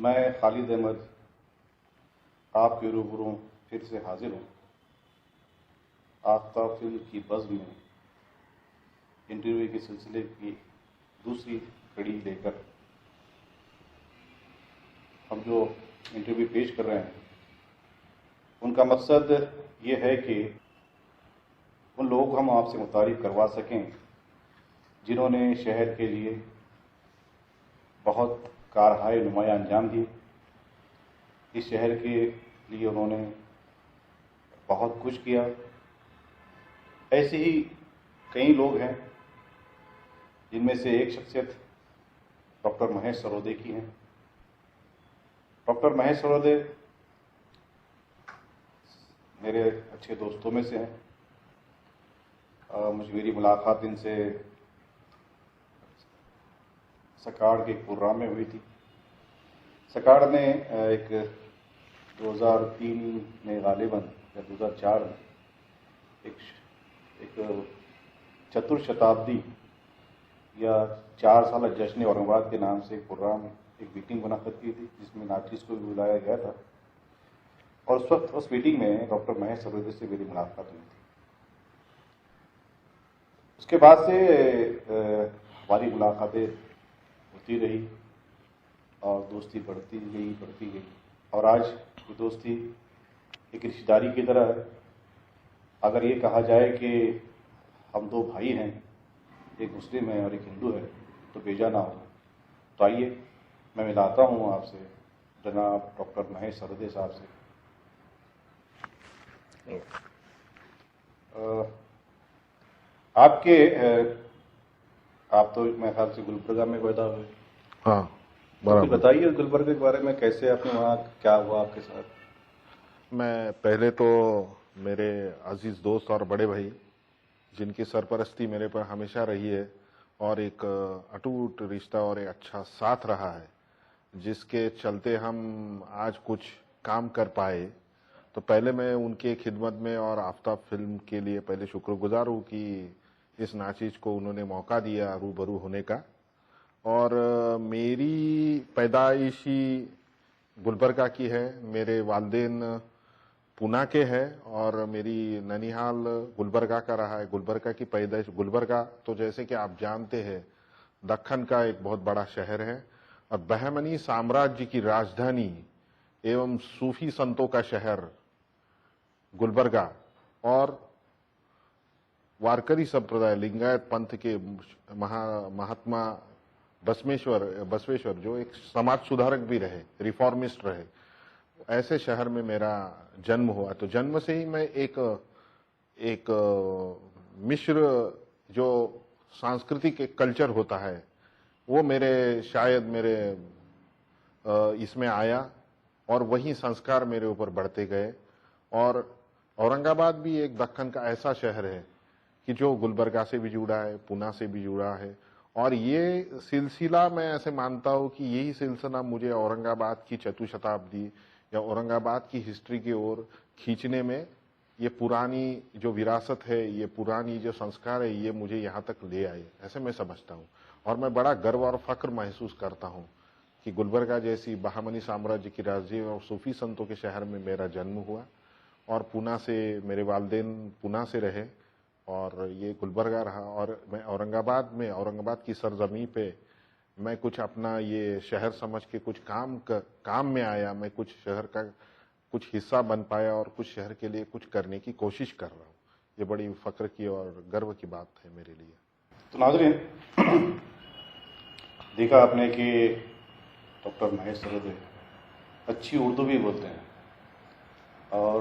मैं खालिद अहमद आपके रूबरू फिर से हाजिर हूँ आफ्ताब फिल्म की बज़्म में इंटरव्यू के सिलसिले की दूसरी कड़ी लेकर। हम जो इंटरव्यू पेश कर रहे हैं उनका मकसद ये है कि उन लोगों को हम आपसे मुतारिफ करवा सकें जिन्होंने शहर के लिए बहुत कारहाय नुमाया अंजाम दिए। इस शहर के लिए उन्होंने बहुत कुछ किया। ऐसे ही कई लोग हैं जिनमें से एक शख्सियत डॉक्टर महेश सरोदे की है। डॉक्टर महेश सरोदे मेरे अच्छे दोस्तों में से हैं। मेरी मुलाकात इनसे सकाड़ के एक प्रोग्राम में हुई थी। सकाड़ ने एक 2003 में गालिबन या 2004 में एक चतुर्शताब्दी या 4 साल जश्न औरंगाबाद के नाम से एक प्रोग्राम, एक मीटिंग मुनक़्क़द की थी जिसमें आर्टिस्ट को भी बुलाया गया था। और उस वक्त उस मीटिंग में डॉक्टर महेश सरोदे से मेरी मुलाकात हुई थी। उसके बाद से हमारी मुलाकातें होती रही और दोस्ती बढ़ती गई और आज ये दोस्ती एक रिश्तेदारी की तरह है। अगर ये कहा जाए कि हम दो भाई हैं, एक मुस्लिम है और एक हिंदू है, तो बेजा ना होगा। तो आइए मैं मिलाता हूँ आपसे जनाब डॉक्टर महेश सरोदे साहब से। आप तो मेरे ख्याल से गुलबर्गा में पैदा हुए। हाँ, तो बताइए गुलबर्गा के बारे में, कैसे आपने वहाँ, क्या हुआ आपके साथ? मैं पहले तो मेरे अजीज दोस्त और बड़े भाई जिनकी सरपरस्ती मेरे पर हमेशा रही है और एक अटूट रिश्ता और एक अच्छा साथ रहा है, जिसके चलते हम आज कुछ काम कर पाए, तो पहले मैं उनके खिदमत में और आफ्ताब फिल्म के लिए पहले शुक्रगुजार हूँ कि इस नाचीज को उन्होंने मौका दिया रूबरू होने का। और मेरी पैदाइशी गुलबर्गा की है, मेरे वालिदैन पूना के हैं और मेरी ननिहाल गुलबर्गा का रहा है। गुलबर्गा की पैदाइश, गुलबर्गा तो जैसे कि आप जानते हैं दक्कन का एक बहुत बड़ा शहर है और बहमनी साम्राज्य की राजधानी एवं सूफी संतों का शहर गुलबर्गा और वारकरी संप्रदाय लिंगायत पंथ के महात्मा बसवेश्वर जो एक समाज सुधारक भी रहे, रिफॉर्मिस्ट रहे, ऐसे शहर में मेरा जन्म हुआ। तो जन्म से ही मैं एक मिश्र जो सांस्कृतिक एक कल्चर होता है वो मेरे इसमें आया और वही संस्कार मेरे ऊपर बढ़ते गए। और औरंगाबाद भी एक दक्कन का ऐसा शहर है कि जो गुलबर्गा से भी जुड़ा है, पूना से भी जुड़ा है। और ये सिलसिला मैं ऐसे मानता हूँ कि यही सिलसिला मुझे औरंगाबाद की चतुशताब्दी या औरंगाबाद की हिस्ट्री की ओर खींचने में, ये पुरानी जो विरासत है, ये पुरानी जो संस्कार है, ये मुझे यहाँ तक ले आए, ऐसे मैं समझता हूँ। और मैं बड़ा गर्व और फख्र महसूस करता हूँ कि गुलबर्गा जैसी बहामनी साम्राज्य की राजधानी और सूफी संतों के शहर में मेरा जन्म हुआ और पूना से मेरे वालिदैन पूना से रहे और ये गुलबर्गा रहा। और मैं औरंगाबाद की सरजमी पे मैं कुछ अपना ये शहर समझ के कुछ काम में आया। मैं कुछ शहर का कुछ हिस्सा बन पाया और कुछ शहर के लिए कुछ करने की कोशिश कर रहा हूँ। ये बड़ी फख्र की और गर्व की बात है मेरे लिए। तो नाज़रीन, देखा आपने कि डॉक्टर महेश सरोदे अच्छी उर्दू भी बोलते हैं और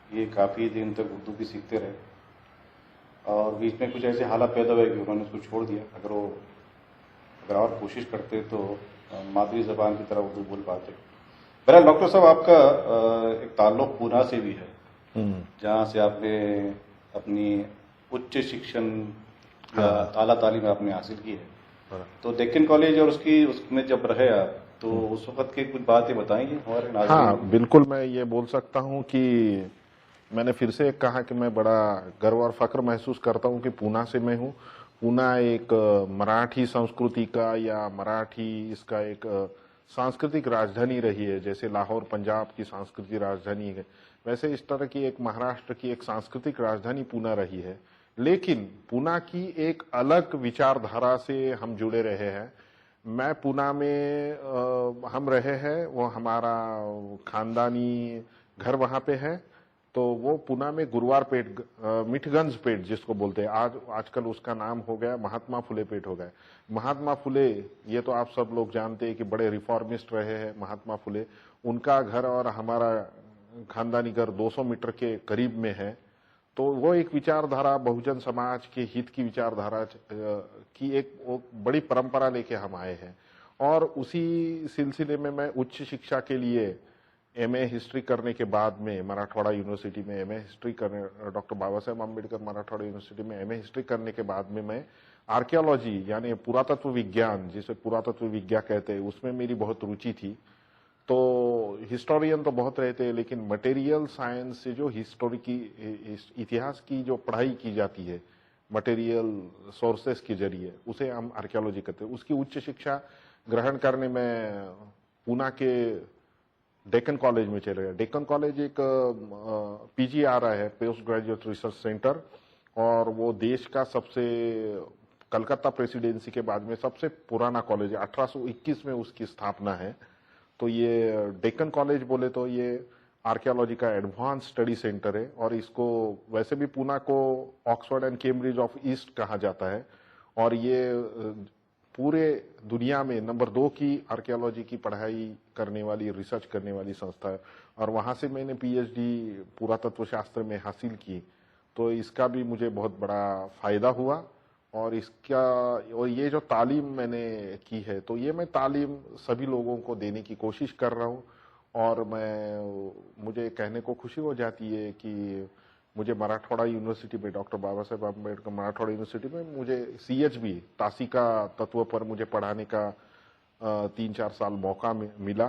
ये काफ़ी दिन तक उर्दू भी सीखते रहे और बीच में कुछ ऐसे हालात पैदा हुए कि उन्होंने उसको छोड़ दिया। अगर और कोशिश करते तो मादरी ज़बान की तरह उर्दू बोल पाते। बहरहाल डॉक्टर साहब, आपका एक ताल्लुक़ पूना से भी है, जहाँ से आपने अपनी उच्च शिक्षण या आला तालीम आपने हासिल की है। तो डेक्कन कॉलेज और उसमें जब रहे आप, तो उस वक्त की कुछ बातें बताएंगे हमारे नाज़रीन? हाँ बिल्कुल, मैं ये बोल सकता हूँ कि मैंने फिर से कहा कि मैं बड़ा गर्व और फख्र महसूस करता हूँ कि पूना से मैं हूँ। पूना एक मराठी संस्कृति का या मराठी इसका एक सांस्कृतिक राजधानी रही है, जैसे लाहौर पंजाब की सांस्कृतिक राजधानी है, वैसे इस तरह की एक महाराष्ट्र की एक सांस्कृतिक राजधानी पूना रही है। लेकिन पूना की एक अलग विचारधारा से हम जुड़े रहे हैं। मैं पूना में हम रहे हैं, वो हमारा खानदानी घर वहां पे है। तो वो पूना में गुरुवार पेट, मिठगंज पेट जिसको बोलते हैं, आजकल उसका नाम हो गया महात्मा फुले पेट हो गया। महात्मा फुले, ये तो आप सब लोग जानते हैं कि बड़े रिफॉर्मिस्ट रहे हैं महात्मा फुले। उनका घर और हमारा खानदानी घर 200 मीटर के करीब में है। तो वो एक विचारधारा, बहुजन समाज के हित की विचारधारा की एक वो बड़ी परंपरा लेके हम आए हैं। और उसी सिलसिले में मैं उच्च शिक्षा के लिए एमए हिस्ट्री करने के बाद में मराठवाड़ा यूनिवर्सिटी में एमए हिस्ट्री करने, डॉक्टर बाबा साहेब अम्बेडकर मराठवाड़ा यूनिवर्सिटी में एमए हिस्ट्री करने के बाद में मैं आर्कियोलॉजी यानी पुरातत्व विज्ञान, जिसे पुरातत्व विज्ञान कहते हैं, उसमें मेरी बहुत रुचि थी। तो हिस्टोरियन तो बहुत रहते हैं, लेकिन मटेरियल साइंस से जो हिस्टोरिकी इतिहास की जो पढ़ाई की जाती है मटेरियल सोर्सेस के जरिए, उसे हम आर्कियोलॉजी कहते हैं। उसकी उच्च शिक्षा ग्रहण करने में पूना के डेक्कन कॉलेज में चले गए। डेक्कन कॉलेज एक पीजीआरआई है, पोस्ट ग्रेजुएट रिसर्च सेंटर, और वो देश का सबसे, कलकत्ता प्रेसिडेंसी के बाद में सबसे पुराना कॉलेज है। 1821 में उसकी स्थापना है। तो ये डेक्कन कॉलेज बोले तो ये आर्कियोलॉजी का एडवांस स्टडी सेंटर है, और इसको वैसे भी पूना को Oxford and Cambridge of east कहा जाता है। और ये पूरे दुनिया में नंबर 2 की आर्कियोलॉजी की पढ़ाई करने वाली, रिसर्च करने वाली संस्था है। और वहां से मैंने पीएचडी पुरातत्व शास्त्र में हासिल की। तो इसका भी मुझे बहुत बड़ा फायदा हुआ। और ये जो तालीम मैंने की है, तो ये मैं तालीम सभी लोगों को देने की कोशिश कर रहा हूँ। और मुझे कहने को खुशी हो जाती है कि मुझे मराठवाड़ा यूनिवर्सिटी में, डॉक्टर बाबा साहेब अम्बेडकर मराठवाड़ा यूनिवर्सिटी में मुझे सीएचबी तासिका तत्व पर मुझे पढ़ाने का 3-4 साल मौका मिला।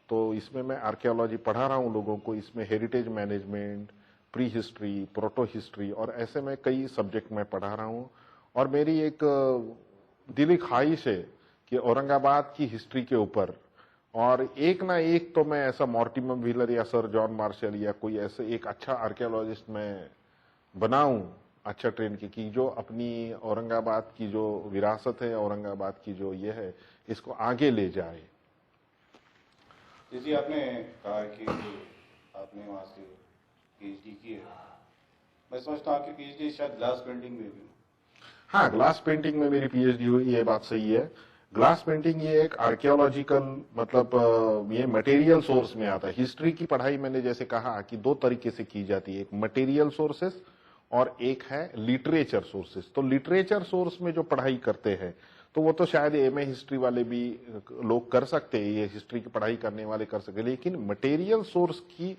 तो इसमें मैं आर्कियोलॉजी पढ़ा रहा हूँ लोगों को। इसमें heritage management, pre history, proto history, और ऐसे में कई सब्जेक्ट मैं पढ़ा रहा हूँ। और मेरी एक दिली ख्वाहिश है कि औरंगाबाद की हिस्ट्री के ऊपर और एक ना एक तो मैं ऐसा मॉर्टिमर व्हीलर या सर जॉन मार्शल या कोई ऐसे एक अच्छा आर्कियोलॉजिस्ट मैं बनाऊं, अच्छा ट्रेन की जो अपनी औरंगाबाद की जो विरासत है, औरंगाबाद की जो ये है, इसको आगे ले जाए। जी, आपने कहा कि आपने वहाँ से पीएचडी की है। मैं समझता हूँ कि पीएचडी शायद ग्लास पेंटिंग में भी। हाँ, ग्लास पेंटिंग में मेरी पीएचडी हुई, ये बात सही है। ग्लास पेंटिंग ये एक आर्कियोलॉजिकल, मतलब ये मटेरियल सोर्स में आता है। हिस्ट्री की पढ़ाई मैंने जैसे कहा कि 2 तरीके से की जाती है, एक मटेरियल सोर्सेस और एक है लिटरेचर सोर्सेस। तो लिटरेचर सोर्स में जो पढ़ाई करते हैं तो वो तो शायद एमए हिस्ट्री वाले भी लोग कर सकते हैं, ये हिस्ट्री की पढ़ाई करने वाले कर सकते हैं। लेकिन मटेरियल सोर्स की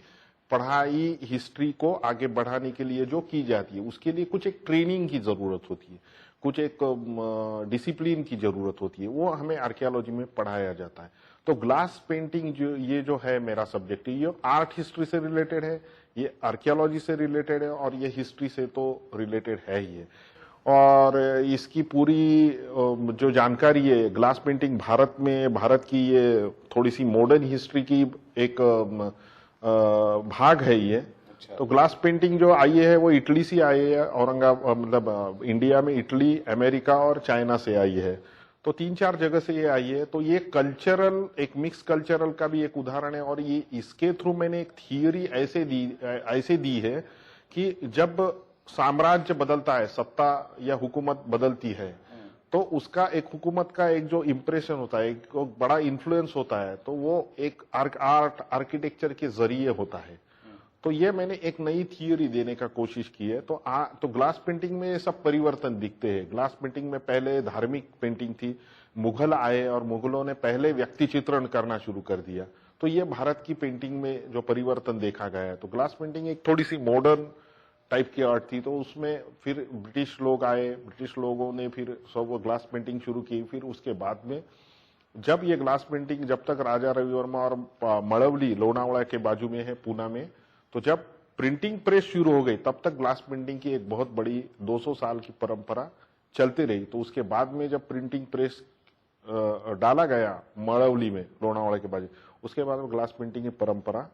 पढ़ाई हिस्ट्री को आगे बढ़ाने के लिए जो की जाती है, उसके लिए कुछ एक ट्रेनिंग की जरूरत होती है, कुछ एक डिसिप्लिन की जरूरत होती है, वो हमें आर्कियोलॉजी में पढ़ाया जाता है। तो ग्लास पेंटिंग जो है मेरा सब्जेक्ट, ये आर्ट हिस्ट्री से रिलेटेड है, ये आर्कियोलॉजी से रिलेटेड है, और ये हिस्ट्री से तो रिलेटेड है ही है। और इसकी पूरी जो जानकारी है, ग्लास पेंटिंग भारत में, भारत की ये थोड़ी सी मॉडर्न हिस्ट्री की एक भाग है ये। तो ग्लास पेंटिंग जो आई है वो इटली से आई है, औरंगाबाद मतलब इंडिया में इटली, अमेरिका और चाइना से आई है। तो 3-4 जगह से ये आई है। तो ये कल्चरल, एक मिक्स कल्चरल का भी एक उदाहरण है। और ये इसके थ्रू मैंने एक थियोरी ऐसे दी है कि जब साम्राज्य बदलता है, सत्ता या हुकूमत बदलती है, तो उसका एक हुकूमत का एक जो इम्प्रेशन होता है, एक बड़ा इन्फ्लुएंस होता है, तो वो एक आर्ट आर्किटेक्चर के जरिए होता है। तो ये मैंने एक नई थियोरी देने का कोशिश की है। तो ग्लास पेंटिंग में ये सब परिवर्तन दिखते हैं। ग्लास पेंटिंग में पहले धार्मिक पेंटिंग थी, मुगल आए और मुगलों ने पहले व्यक्ति चित्रण करना शुरू कर दिया। तो ये भारत की पेंटिंग में जो परिवर्तन देखा गया है। तो ग्लास पेंटिंग एक थोड़ी सी मॉडर्न टाइप की आर्ट थी। तो उसमें फिर ब्रिटिश लोग आए, ब्रिटिश लोगों ने फिर सब ग्लास पेंटिंग शुरू की। फिर उसके बाद में जब ये ग्लास पेंटिंग, जब तक राजा रवि वर्मा और मड़वली लोनावाड़ा के बाजू में है पूना में, तो जब प्रिंटिंग प्रेस शुरू हो गई तब तक ग्लास पेंटिंग की एक बहुत बड़ी 200 साल की परंपरा चलती रही। तो उसके बाद में जब प्रिंटिंग प्रेस डाला गया मड़ौली में, लोनावाड़ा के बाजू, उसके बाद में ग्लास पेंटिंग की परंपरा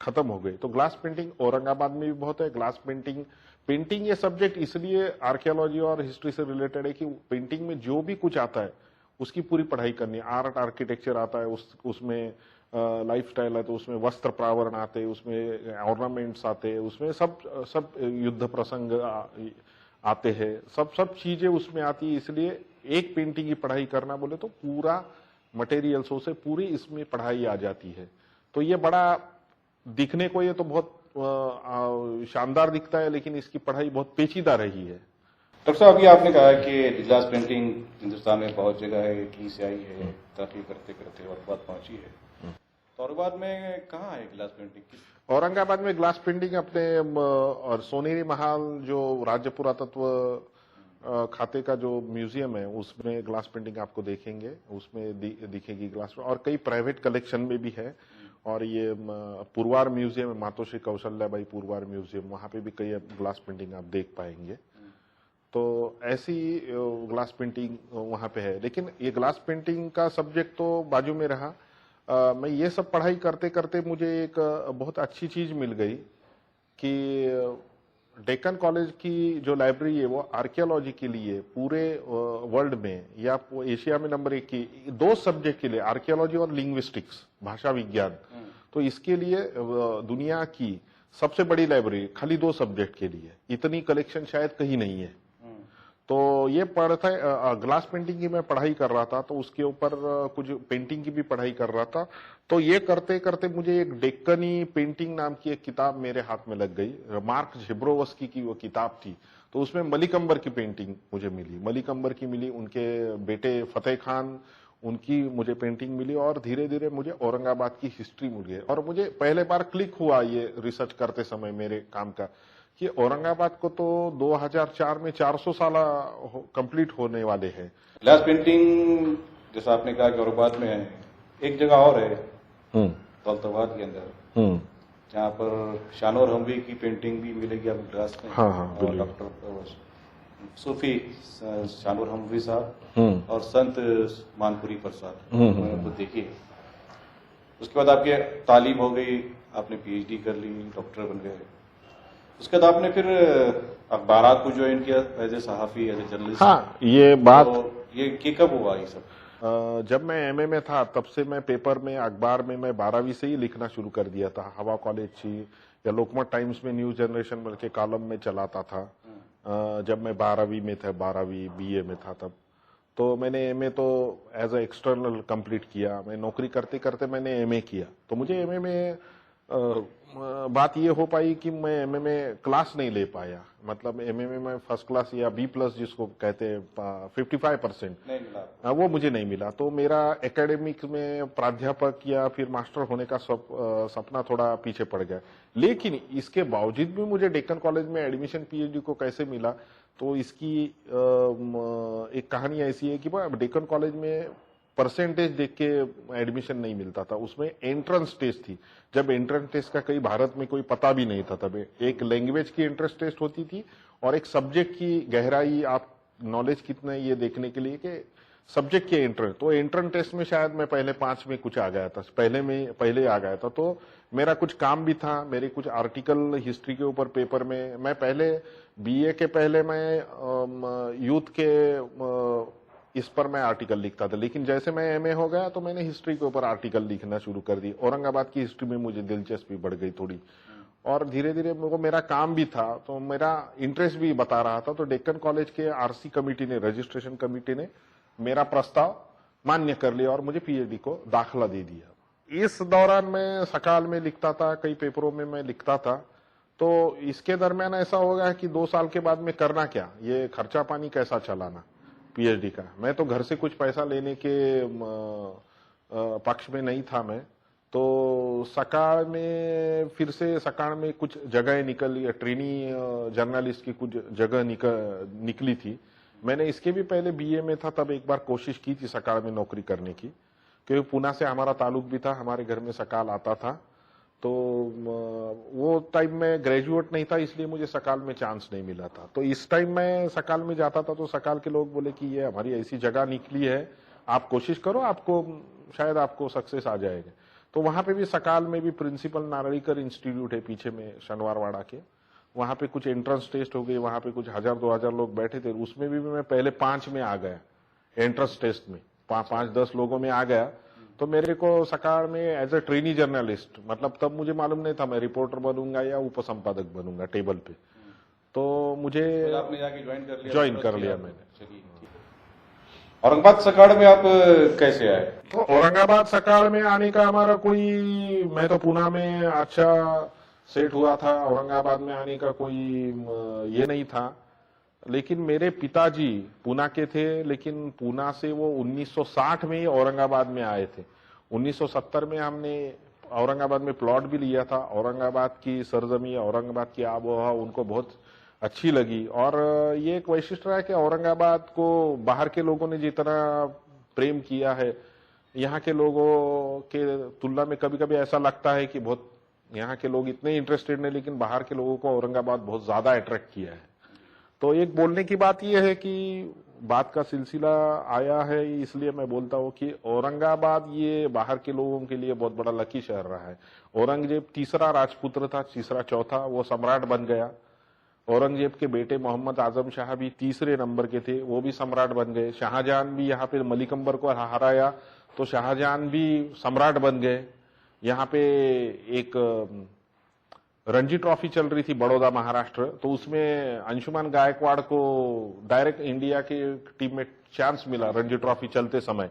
खत्म हो गई। तो ग्लास पेंटिंग औरंगाबाद में भी बहुत है। ग्लास पेंटिंग, पेंटिंग ये सब्जेक्ट इसलिए आर्कियोलॉजी और हिस्ट्री से रिलेटेड है कि पेंटिंग में जो भी कुछ आता है उसकी पूरी पढ़ाई करनी है। आर्ट आर्किटेक्चर आता है, उसमें लाइफस्टाइल है, तो उसमें वस्त्र प्रावरण आते हैं, उसमें ऑर्नामेंट्स आते हैं, उसमें सब युद्ध प्रसंग आते हैं, सब चीजें उसमें आती है। इसलिए एक पेंटिंग की पढ़ाई करना बोले तो पूरा मटेरियल्सों से पूरी इसमें पढ़ाई आ जाती है। तो ये बड़ा दिखने को ये तो बहुत शानदार दिखता है, लेकिन इसकी पढ़ाई बहुत पेचीदा रही है। डॉक्टर साहब, अभी आपने कहा कि ग्लास पेंटिंग हिंदुस्तान में बहुत जगह है, इटली से आई है, तरक्की करते करते औरंगाबाद पहुंची है। तो औरंगाबाद में कहाँ है ग्लास पेंटिंग? औरंगाबाद में ग्लास पेंटिंग अपने और सोनेरी महल जो राज्य पुरातत्व खाते का जो म्यूजियम है उसमें ग्लास पेंटिंग आपको देखेंगे, उसमें दिखेगी ग्लास, और कई प्राइवेट कलेक्शन में भी है। और ये पुरवार म्यूजियम है, मातोश्री कौशल्याबाई पुरवार म्यूजियम, वहां पे भी कई ग्लास पेंटिंग आप देख पाएंगे। तो ऐसी ग्लास पेंटिंग वहां पे है। लेकिन ये ग्लास पेंटिंग का सब्जेक्ट तो बाजू में रहा। मैं ये सब पढ़ाई करते करते मुझे एक बहुत अच्छी चीज मिल गई कि डेक्कन कॉलेज की जो लाइब्रेरी है वो आर्कियोलॉजी के लिए पूरे वर्ल्ड में या एशिया में नंबर 1 की, 2 सब्जेक्ट के लिए, आर्कियोलॉजी और लिंग्विस्टिक्स, भाषा विज्ञान। तो इसके लिए दुनिया की सबसे बड़ी लाइब्रेरी खाली 2 सब्जेक्ट के लिए, इतनी कलेक्शन शायद कहीं नहीं है। तो ये पढ़ता है, ग्लास पेंटिंग की मैं पढ़ाई कर रहा था, तो उसके ऊपर कुछ पेंटिंग की भी पढ़ाई कर रहा था। तो ये करते करते मुझे एक डेक्कनी पेंटिंग नाम की एक किताब मेरे हाथ में लग गई। मार्क झिब्रोवस्की की वो किताब थी। तो उसमें मलिक अंबर की पेंटिंग मुझे मिली, मलिक अंबर की मिली, उनके बेटे फतेह खान, उनकी मुझे पेंटिंग मिली, और धीरे धीरे मुझे औरंगाबाद की हिस्ट्री मिल गई। और मुझे पहले बार क्लिक हुआ ये रिसर्च करते समय मेरे काम का कि औरंगाबाद को तो 2004 में 400 साल कंप्लीट होने वाले हैं। ग्लास पेंटिंग जैसा आपने कहा कि औरंगाबाद में है, एक जगह और है दौलताबाद के अंदर, जहाँ पर शानोर हमवी की पेंटिंग भी मिलेगी आपको ग्लास में। हाँ, और डॉक्टर सूफी शानोर हमवी साहब और संत मानपुरी प्रसाद, तो देखिए। उसके बाद आपकी तालीम हो गई, आपने PhD कर ली, डॉक्टर बन गए। उसके बाद आपने फिर अखबारात को ज्वाइन किया एज ए सहाफी, एज ए जर्नलिस्ट। हाँ, ये बात तो ये कब हुआ ये सब? जब मैं MA में था तब से मैं पेपर में, अखबार में मैं 12वीं से ही लिखना शुरू कर दिया था। हवा कॉलेज थी या लोकमत टाइम्स में न्यूज जनरेशन बल्कि कॉलम में चलाता था। जब मैं 12वीं में था, 12वीं BA में था तब। तो मैंने MA तो एज ए एक्सटर्नल कंप्लीट किया। मैं नौकरी करते करते मैंने MA किया। तो मुझे MA में बात ये हो पाई कि मैं MA में क्लास नहीं ले पाया। मतलब MA में मैं फर्स्ट क्लास या B+ जिसको कहते हैं 55% नहीं मिला, वो मुझे नहीं मिला। तो मेरा एकेडमिक में प्राध्यापक या फिर मास्टर होने का सपना थोड़ा पीछे पड़ गया। लेकिन इसके बावजूद भी मुझे डेक्कन कॉलेज में एडमिशन PhD को कैसे मिला, तो इसकी एक कहानी ऐसी है कि डेक्कन कॉलेज में परसेंटेज देख के एडमिशन नहीं मिलता था, उसमें एंट्रेंस टेस्ट थी। जब एंट्रेंस टेस्ट का कई भारत में कोई पता भी नहीं था तब। एक लैंग्वेज की एंट्रेंस टेस्ट होती थी और एक सब्जेक्ट की गहराई, आप नॉलेज कितने, ये देखने के लिए कि सब्जेक्ट के एंट्रेंस। तो एंट्रेंस टेस्ट में शायद मैं पहले 5 में कुछ आ गया था, पहले आ गया था। तो मेरा कुछ काम भी था, मेरे कुछ आर्टिकल हिस्ट्री के ऊपर पेपर में। मैं पहले BA के पहले मैं यूथ के इस पर मैं आर्टिकल लिखता था। लेकिन जैसे मैं MA हो गया तो मैंने हिस्ट्री के ऊपर आर्टिकल लिखना शुरू कर दी। औरंगाबाद की हिस्ट्री में मुझे दिलचस्पी बढ़ गई थोड़ी, और धीरे धीरे वो मेरा काम भी था, तो मेरा इंटरेस्ट भी बता रहा था। तो डेक्कन कॉलेज के RC कमेटी ने, रजिस्ट्रेशन कमेटी ने मेरा प्रस्ताव मान्य कर लिया और मुझे PhD को दाखिला दे दिया। इस दौरान मैं सकाल में लिखता था, कई पेपरों में मैं लिखता था। तो इसके दरमियान ऐसा हो गया कि 2 साल के बाद में करना क्या, ये खर्चा पानी कैसा चलाना PhD का। मैं तो घर से कुछ पैसा लेने के पक्ष में नहीं था मैं। तो सकाल में फिर से सकाल में कुछ जगह निकली, ट्रेनी जर्नलिस्ट की कुछ जगह निकली थी। मैंने इसके भी पहले BA में था तब एक बार कोशिश की थी सकाल में नौकरी करने की, क्योंकि पुणे से हमारा ताल्लुक भी था, हमारे घर में सकाल आता था। तो वो टाइम में ग्रेजुएट नहीं था, इसलिए मुझे सकाल में चांस नहीं मिला था। तो इस टाइम मैं सकाल में जाता था तो सकाल के लोग बोले कि ये हमारी ऐसी जगह निकली है, आप कोशिश करो, आपको शायद आपको सक्सेस आ जाएगा। तो वहां पे भी सकाल में भी प्रिंसिपल नारळीकर इंस्टीट्यूट है पीछे में शनिवारवाड़ा के, वहां पे कुछ एंट्रेंस टेस्ट हो गई, वहां पे कुछ 1000-2000 लोग बैठे थे, उसमें भी मैं पहले 5 में आ गया एंट्रेंस टेस्ट में, 5-10 लोगों में आ गया। तो मेरे को सकाल में एज ए ट्रेनी जर्नलिस्ट, मतलब तब मुझे मालूम नहीं था मैं रिपोर्टर बनूंगा या उपसंपादक बनूंगा टेबल पे, तो मुझे आपने जाके ज्वाइन कर लिया मैंने। औरंगाबाद सकाड़ में आप कैसे आए? तो औरंगाबाद सकाल में आने का हमारा कोई, मैं तो पुणे में अच्छा सेट हुआ था, औरंगाबाद में आने का कोई ये नहीं था। लेकिन मेरे पिताजी पुणे के थे, लेकिन पुणे से वो 1960 में ही औरंगाबाद में आए थे। 1970 में हमने औरंगाबाद में प्लॉट भी लिया था। औरंगाबाद की सरजमी, औरंगाबाद की आबोहवा उनको बहुत अच्छी लगी। और ये एक वैशिष्ट रहा है कि औरंगाबाद को बाहर के लोगों ने जितना प्रेम किया है, यहाँ के लोगों के तुलना में कभी कभी ऐसा लगता है कि बहुत यहाँ के लोग इतने इंटरेस्टेड नहीं, लेकिन बाहर के लोगों को औरंगाबाद बहुत ज्यादा अट्रैक्ट किया है। तो एक बोलने की बात यह है कि बात का सिलसिला आया है, इसलिए मैं बोलता हूँ कि औरंगाबाद ये बाहर के लोगों के लिए बहुत बड़ा लकी शहर रहा है। औरंगजेब तीसरा राजपुत्र था, तीसरा चौथा, वो सम्राट बन गया। औरंगजेब के बेटे मोहम्मद आजम शाह भी तीसरे नंबर के थे, वो भी सम्राट बन गए। शाहजहां भी यहाँ पे मलिक अंबर को हराया तो शाहजहां भी सम्राट बन गए। यहाँ पे एक रणजी ट्रॉफी चल रही थी बड़ौदा महाराष्ट्र, तो उसमें अंशुमान गायकवाड़ को डायरेक्ट इंडिया की टीम में चांस मिला रणजी ट्रॉफी चलते समय।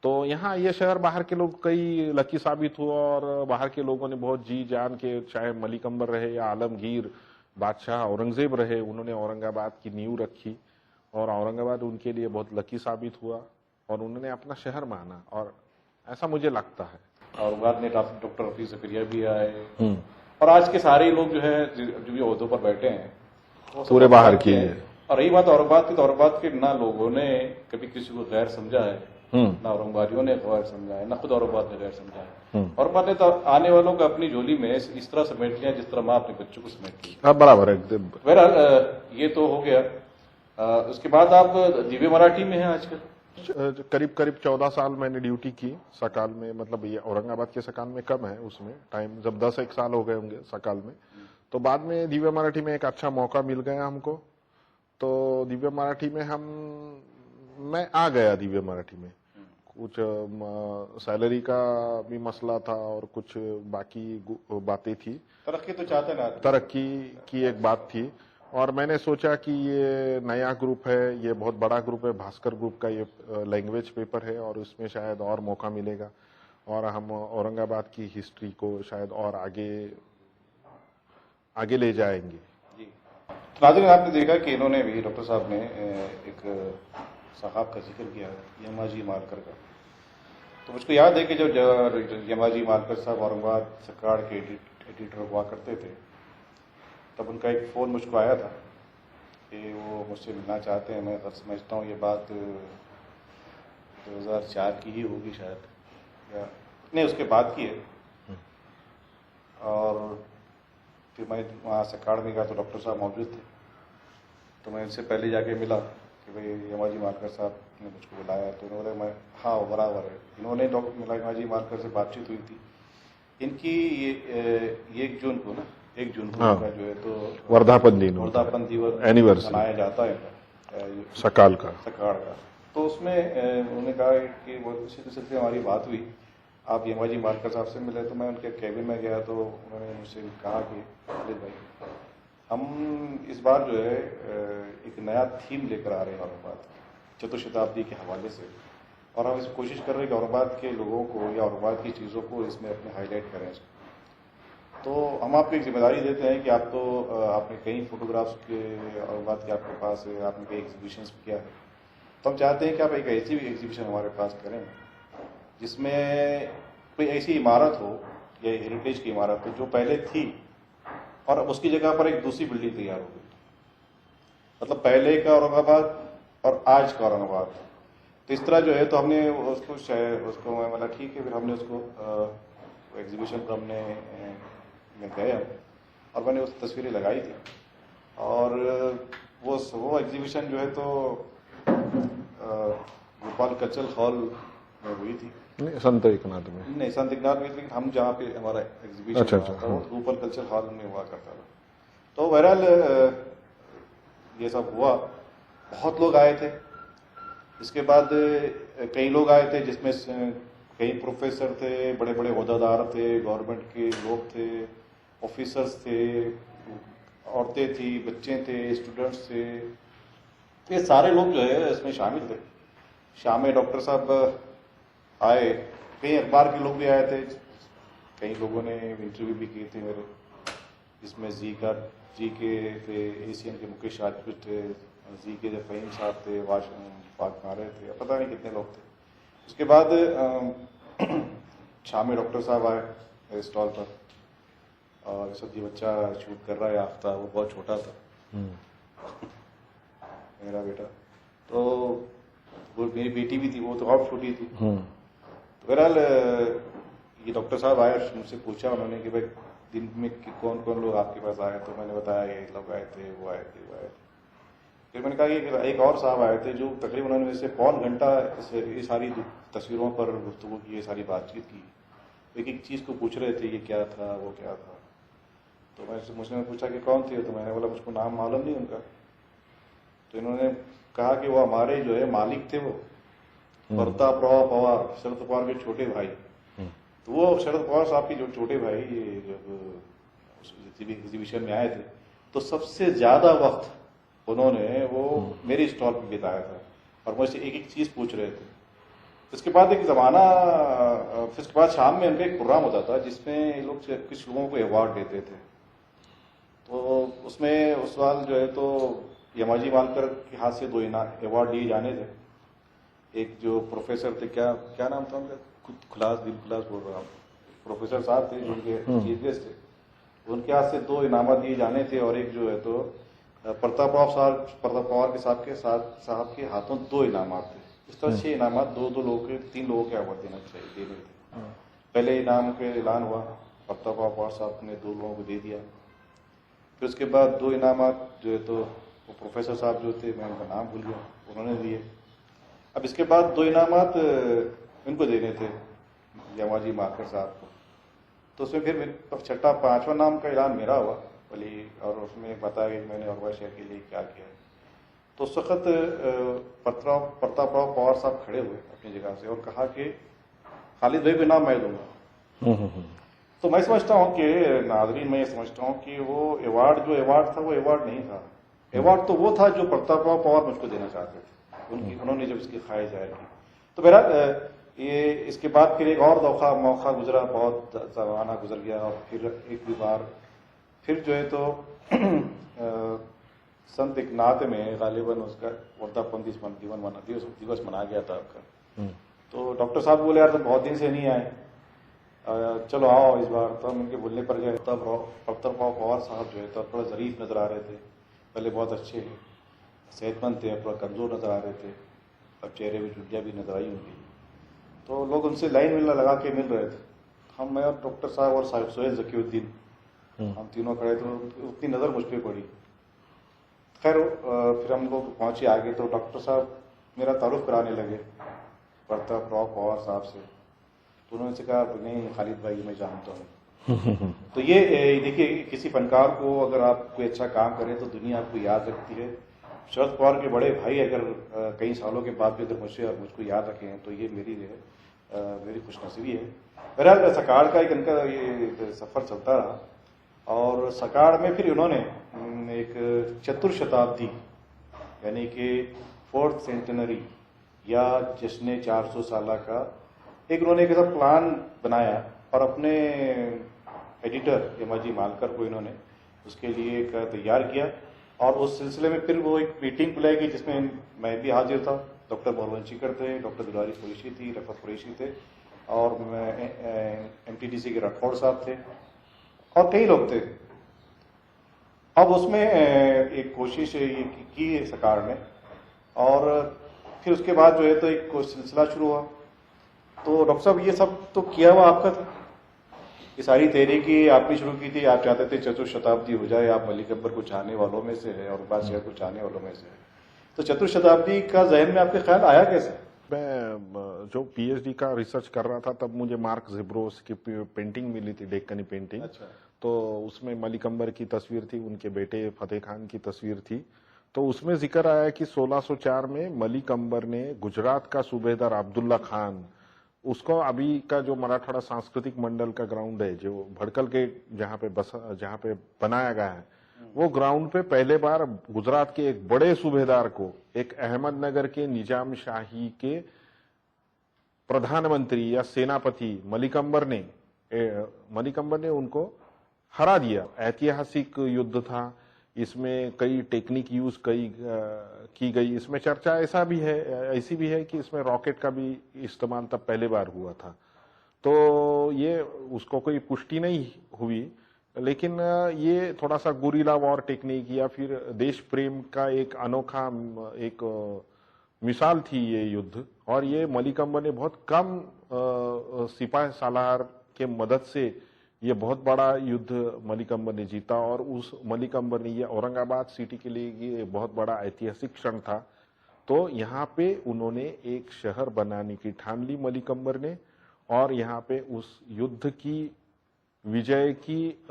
तो यहाँ ये शहर बाहर के लोग कई लकी साबित हुआ और बाहर के लोगों ने बहुत जी जान के, चाहे मलिक अंबर रहे या आलमगीर बादशाह औरंगजेब रहे, उन्होंने औरंगाबाद की नींव रखी और औरंगाबाद उनके लिए बहुत लकी साबित हुआ और उन्होंने अपना शहर माना, और ऐसा मुझे लगता है। और बाद में डॉक्टर हफीज ज़करिया भी आए, और आज के सारे लोग जो है जो भी ओहदों पर बैठे हैं वो पूरे बाहर की है। और रही बात औरंगाबाद की, तो औरंगाबाद के ना लोगों ने कभी किसी को गैर समझा है, ना औरंगाबादियों ने गैर समझा है, ना खुद औरंगाबाद ने गैर समझा है। औरंगाबाद ने तो आने वालों को अपनी झोली में इस तरह समेट लिया जिस तरह माँ अपने बच्चों को समेट ली। हाँ, बराबर है। बहरहाल ये तो हो गया। उसके बाद आप दिव्य मराठी में हैं आजकल। करीब 14 साल मैंने ड्यूटी की सकाल में, मतलब ये औरंगाबाद के सकाल में कम है उसमें टाइम, जब 10-1 साल हो गए होंगे सकाल में। तो बाद में दिव्य मराठी में एक अच्छा मौका मिल गया हमको, तो दिव्य मराठी में मैं आ गया दिव्य मराठी में। कुछ सैलरी का भी मसला था और कुछ बाकी बातें थी, तरक्की तो चाहते ना, तरक्की की एक बात थी। और मैंने सोचा कि ये नया ग्रुप है, ये बहुत बड़ा ग्रुप है, भास्कर ग्रुप का ये लैंग्वेज पेपर है और इसमें शायद और मौका मिलेगा और हम औरंगाबाद की हिस्ट्री को शायद और आगे ले जाएंगे। जी। तो नाज़रीन, आपने देखा कि इन्होंने भी, डॉक्टर साहब ने एक साहब का जिक्र किया यमाजी मारकर का। तो मुझको याद है कि जब यमाजी मारकर साहब औरंगाबाद सकाड़ के एडिटर हुआ करते थे, तब उनका एक फ़ोन मुझको आया था कि वो मुझसे मिलना चाहते हैं। मैं समझता हूँ ये बात 2004 की ही होगी शायद, या नहीं उसके बाद की है। और फिर मैं वहाँ सकाड़ में गया तो डॉक्टर साहब मौजूद थे, तो मैं इनसे पहले जाके मिला कि भाई यमाजी मारकर साहब ने मुझको बुलाया। तो उन्होंने, मैं हाँ बराबर है, इन्होंने डॉक्टर यमाजी मारकर से बातचीत हुई थी। इनकी ये 1 जून को ना, 1 जून को का जो है तो वर्धापन दिवस एनिवर्सरी मनाया जाता है सकाल का। तो उसमें उन्होंने कहा कि बहुत इसी सिलसिले से हमारी बात हुई, आप यमाजी मारकर साहब से मिले। तो मैं उनके कैबिन में गया तो उन्होंने मुझसे कहा कि अरे भाई, हम इस बार जो है एक नया थीम लेकर आ रहे हैं औरंगाबाद चतुर्शताब्दी के हवाले से, और हम इस कोशिश कर रहे हैं कि औरंगाबाद के लोगों को या औरंगाबाद की चीज़ों को इसमें अपने हाईलाइट करें। तो हम आपको एक जिम्मेदारी देते हैं कि आप तो आपने कई फोटोग्राफ्स के औरंगाबाद के आपके पास है, आपने कई एग्जीबिशंस किया है, तो हम चाहते हैं कि आप एक ऐसी भी एग्जीबिशन हमारे पास करें जिसमें कोई ऐसी इमारत हो या हेरिटेज की इमारत हो जो पहले थी और अब उसकी जगह पर एक दूसरी बिल्डिंग तैयार हो गई, मतलब पहले का औरंगाबाद और आज का औरंगाबाद। तो इस तरह जो है, तो हमने उसको मैं बोला ठीक है, फिर हमने उसको एग्जीबिशन पर हमने में गए और मैंने उस तस्वीरें लगाई थी। और वो एग्जीबिशन जो है तो भोपाल कल्चरल हॉल में हुई थी। नहीं, संत एकनाथ में नहीं, संत एकनाथ में, लेकिन हम जहाँ पे हमारा एग्जीबिशन अच्छा, था वो हाँ। भोपाल कल्चरल हॉल में हुआ करता था। तो बहरहाल ये सब हुआ, बहुत लोग आए थे। इसके बाद कई लोग आए थे जिसमें कई प्रोफेसर थे, बड़े बड़े ओहदेदार थे, गवर्नमेंट के लोग थे, ऑफिसर्स थे, औरतें थी, बच्चे थे, स्टूडेंट्स थे। ये सारे लोग जो है इसमें शामिल थे। शाम में डॉक्टर साहब आए, कई अखबार के लोग भी आए थे, कई लोगों ने इंटरव्यू भी किए थे मेरे, जिसमें जी के थे, एशियन के मुकेश राजपूत थे, जी के जो फहीम साहब थे, वाक मारे थे, पता नहीं कितने लोग थे। उसके बाद शाम में डॉक्टर साहब आए स्टॉल पर, और सब्जी बच्चा शूट कर रहा है आफ्ताब, वो बहुत छोटा था मेरा बेटा, तो वो मेरी बेटी भी थी, वो तो और छोटी थी। तो बहरहाल ये डॉक्टर साहब आए, मुझसे पूछा उन्होंने कि भाई दिन में कौन कौन लोग आपके पास आए, तो मैंने बताया ये लोग आए थे, वो आए थे, वो आए थे। फिर मैंने कहा कि एक और साहब आए थे जो तकरीबन उन्होंने मेरे से पौन घंटा ये सारी तस्वीरों पर गुफ्तगू की, ये सारी बातचीत की, एक एक चीज़ को पूछ रहे थे, ये क्या था, वो क्या था। तो मैं मुझसे पूछा कि कौन थे, तो मैंने बोला मुझको नाम मालूम नहीं उनका। तो इन्होंने कहा कि वो हमारे जो है मालिक थे, वो प्रतापराव पवार, शरद पवार के छोटे भाई। तो वो शरद पवार साहब के जो छोटे भाई जब एग्जीबिशन में आए थे, तो सबसे ज्यादा वक्त उन्होंने वो मेरे स्टॉल पर बिताया था और मुझसे एक एक चीज पूछ रहे थे। उसके बाद एक जमाना, फिर उसके बाद शाम में उनका एक प्रोग्राम होता था जिसमें ये लोग कुछ लोगों को अवार्ड देते थे। तो उसमें उस साल जो है तो यमाजी मालकर के हाथ से 2 अवार्ड दिए जाने थे। एक जो प्रोफेसर थे, क्या नाम था उनका, दिल खुलास बोल रहा हूँ, प्रोफेसर साहब थे जिनके चीफ गेस्ट थे, उनके हाथ से 2 इनाम दिए जाने थे, और एक जो है तो प्रताप पवार के साहब के हाथों 2 इनाम थे। इस तरह 6 इनाम, 2 लोगों के, 3 लोगों के अवार्ड देने थे। पहले इनाम के ऐलान हुआ, प्रताप पवार साहब ने 2 लोगों को दे दिया। फिर उसके बाद 2 इनाम जो है तो वो प्रोफेसर साहब जो थे, मैं उनका नाम भूल गया, उन्होंने दिए। अब इसके बाद 2 इनाम इनको देने थे, यमाजी मालकर साहब को। तो उसमें फिर छठा 5वां नाम का ऐलान मेरा हुआ वली, और उसमें बताया कि मैंने अरवा शहर के लिए क्या किया। तो उस वक्त प्रतापराव पवार साहब खड़े हुए अपनी जगह से और कहा कि खालिद भाई को इनाम मैं दूंगा। तो मैं समझता हूँ कि नाजरीन, मैं ये समझता हूँ कि वो अवार्ड था वो अवार्ड नहीं था। अवार्ड तो वो था जो प्रतापराव पवार मुझको देना चाहते थे, उन्होंने जब इसकी ख्वाहिश जाहिर की। तो बहरहाल ये इसके बाद फिर एक और मौका गुजरा, बहुत जमाना गुजर गया, और फिर एक भी बार फिर जो है तो संत एकनाथ में गालिबन उसका वर्धापन दिवस मना गया था आपका। तो डॉक्टर साहब बोले यार तुम बहुत दिन से नहीं आए, चलो आओ इस बार। तो हम उनके बोलने पर गए। प्रतापराव पवार साहब जो है तो थोड़ा ज़रीफ नज़र आ रहे थे, पहले बहुत अच्छे सेहतमंद थे, थोड़ा कमज़ोर नज़र आ रहे थे, अब चेहरे में झुर्रियाँ भी नजर आई उनकी। तो लोग उनसे लाइन में लगा के मिल रहे थे। हम, मैं और डॉक्टर साहब और सोहेल ज़कीउद्दीन, हम तीनों खड़े थे। उतनी नज़र मुझ पर पड़ी। खैर फिर हम लोग पहुँचे आगे, तो डॉक्टर साहब मेरा तारुफ कराने लगे प्रतापराव पवार साहब से। तो उन्होंने से कहा नहीं खालिद भाई मैं जानता हूँ। तो ये देखिए, किसी फनकार को अगर आप कोई अच्छा काम करें तो दुनिया आपको याद रखती है। शरद पवार के बड़े भाई अगर कई सालों के बाद भी अगर मुझको याद रखें तो ये मेरी खुशनसीबी है। बहरहाल सकाड़ का एक इनका ये सफ़र चलता रहा, और सकाड़ में फिर उन्होंने एक चतुर्शताब्दी यानी कि 4th सेंटेनरी या जश्न 400 साल का एक उन्होंने एक ऐसा प्लान बनाया, और अपने एडिटर यमाजी मालकर को इन्होंने उसके लिए एक तैयार किया। और उस सिलसिले में फिर वो एक मीटिंग बुलाई गई जिसमें मैं भी हाजिर था, डॉक्टर बहुवंशीकर थे, डॉक्टर दुलारी कुरैशी थी, रफत कुरैशी थे, और MTDC के राठौड़ साहब थे, और कई लोग थे। अब उसमें एक कोशिश ये की सरकार ने, और फिर उसके बाद जो है तो एक सिलसिला शुरू हुआ। तो डॉक्टर साहब ये सब तो किया हुआ आपका था, ये सारी तहरीकी आपने शुरू की थी, आप चाहते थे चतुर्शताब्दी हो जाए, आप मलिक अकबर को चाहने वालों में से है और बादशाह को चाहने वालों में से है। तो चतुर्शताब्दी का जहन में आपके ख्याल आया कैसे? मैं जो पीएचडी का रिसर्च कर रहा था तब मुझे मार्क ज़िब्रोस की पेंटिंग मिली थी, डेक्कनी पेंटिंग। अच्छा। तो उसमें मलिक अंबर की तस्वीर थी, उनके बेटे फतेह खान की तस्वीर थी। तो उसमें जिक्र आया कि 1604 में मलिक अंबर ने गुजरात का सूबेदार अब्दुल्ला खान, उसको अभी का जो मराठवाड़ा सांस्कृतिक मंडल का ग्राउंड है, जो भड़कल गेट जहाँ पे बनाया गया है, वो ग्राउंड पे पहले बार गुजरात के एक बड़े सूबेदार को, एक अहमदनगर के निजाम शाही के प्रधानमंत्री या सेनापति मलिक अंबर ने उनको हरा दिया। ऐतिहासिक युद्ध था, इसमें कई टेक्निक यूज की गई। इसमें चर्चा ऐसी भी है कि इसमें रॉकेट का भी इस्तेमाल तब पहले बार हुआ था। तो ये उसको कोई पुष्टि नहीं हुई, लेकिन ये थोड़ा सा गुरिल्ला वॉर टेक्निक या फिर देश प्रेम का एक अनोखा एक मिसाल थी ये युद्ध। और ये मलिक अंबर ने बहुत कम सिपाही सालार के मदद से ये बहुत बड़ा युद्ध मलिक अंबर ने जीता। और उस मलिक अंबर ने ये औरंगाबाद सिटी के लिए ये बहुत बड़ा ऐतिहासिक क्षण था। तो यहाँ पे उन्होंने एक शहर बनाने की ठान ली मलिक अंबर ने, और यहाँ पे उस युद्ध की विजय की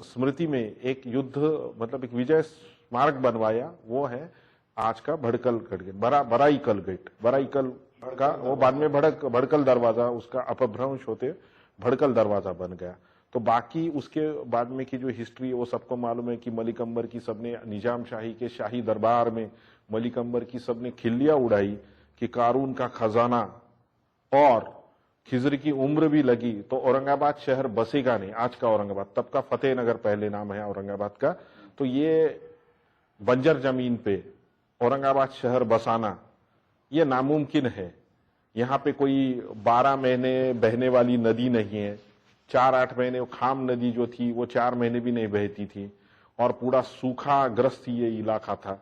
स्मृति में एक युद्ध मतलब एक विजय स्मारक बनवाया। वो है आज का भड़कल गेट, बराईकल गेट, बराईकल का वो बाद में भड़कल दरवाजा, उसका अपभ्रंश होते भड़कल दरवाजा बन गया। तो बाकी उसके बाद में की जो हिस्ट्री वो सबको मालूम है कि मलिक अंबर की सबने निजाम शाही के शाही दरबार में मलिक अंबर की सबने खिल्लियां उड़ाई कि कारून का खजाना और खिजर की उम्र भी लगी तो औरंगाबाद शहर बसेगा नहीं। आज का औरंगाबाद, तब का फतेहनगर पहले नाम है औरंगाबाद का। तो ये बंजर जमीन पे औरंगाबाद शहर बसाना ये नामुमकिन है। यहाँ पे कोई 12 महीने बहने वाली नदी नहीं है। 4-8 महीने खाम नदी जो थी वो 4 महीने भी नहीं बहती थी, और पूरा सूखा ग्रस्त ये इलाका था।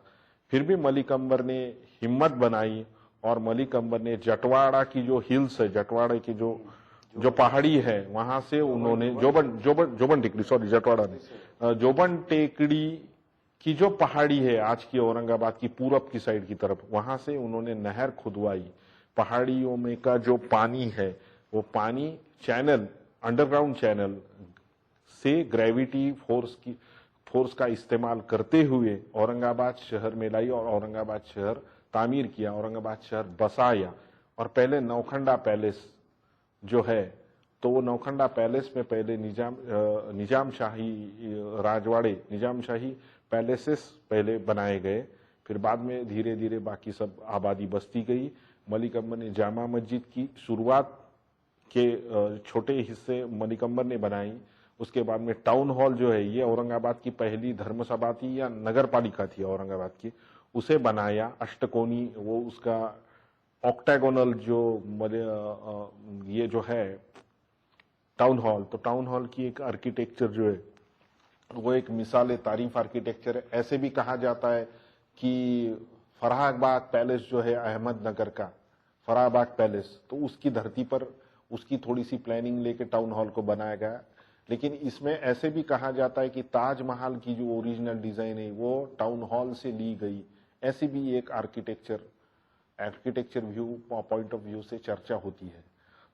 फिर भी मलिक अंबर ने हिम्मत बनाई और मलिक अंबर ने जटवाड़ा की जो हिल्स है, जटवाड़ा की जो पहाड़ी है, वहां से उन्होंने जोबन टेकड़ी, सॉरी जटवाड़ा ने, जोबन टेकड़ी की जो पहाड़ी है आज की औरंगाबाद की पूरब की साइड की तरफ, वहां से उन्होंने नहर खुदवाई। पहाड़ियों में का जो पानी है वो पानी चैनल, अंडरग्राउंड चैनल से ग्रेविटी फोर्स का इस्तेमाल करते हुए औरंगाबाद शहर में लाई और औरंगाबाद शहर तामीर किया, औरंगाबाद शहर बसाया। और पहले नौखंडा पैलेस जो है, तो वो नौखंडा पैलेस में पहले निजाम शाही राजवाड़े, निजाम शाही पैलेसेस पहले बनाए गए। फिर बाद में धीरे धीरे बाकी सब आबादी बसती गई। मलिक अंबर ने जामा मस्जिद की शुरुआत के छोटे हिस्से मलिक अंबर ने बनाई। उसके बाद में टाउन हॉल जो है, ये औरंगाबाद की पहली धर्म सभा थी या नगर पालिका थी औरंगाबाद की, उसे बनाया अष्टकोनी, वो उसका ऑक्टागोनल जो ये जो है टाउन हॉल, तो टाउन हॉल की एक आर्किटेक्चर जो है वो एक मिसाल तारीफ आर्किटेक्चर है। ऐसे भी कहा जाता है कि फराहबाग पैलेस जो है अहमदनगर का, फराहबाग पैलेस, तो उसकी धरती पर उसकी थोड़ी सी प्लानिंग लेके टाउन हॉल को बनाया गया। लेकिन इसमें ऐसे भी कहा जाता है कि ताजमहल की जो ओरिजिनल डिजाइन है वो टाउन हॉल से ली गई। ऐसी भी एक architecture view point of view से चर्चा होती है।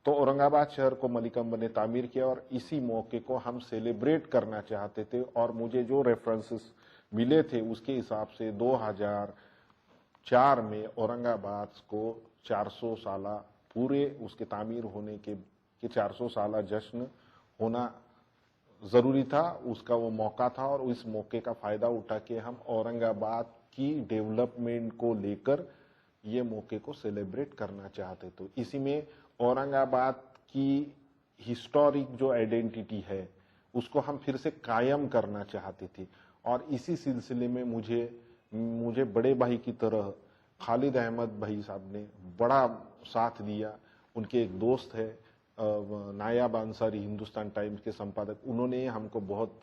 तो औरंगाबाद शहर को मलिक अंबर ने तामीर किया और इसी मौके को हम सेलिब्रेट करना चाहते थे। और मुझे जो रेफरेंसेस मिले थे उसके हिसाब से 2004 में औरंगाबाद को 400 साला पूरे उसके तामीर होने के 400 साला जश्न होना जरूरी था, उसका वो मौका था। और इस मौके का फायदा उठा के हम औरंगाबाद की डेवलपमेंट को लेकर ये मौके को सेलिब्रेट करना चाहते। तो इसी में औरंगाबाद की हिस्टोरिक जो आइडेंटिटी है उसको हम फिर से कायम करना चाहते थे। और इसी सिलसिले में मुझे बड़े भाई की तरह खालिद अहमद भाई साहब ने बड़ा साथ दिया। उनके एक दोस्त है नायाब अंसारी, हिंदुस्तान टाइम्स के संपादक, उन्होंने हमको बहुत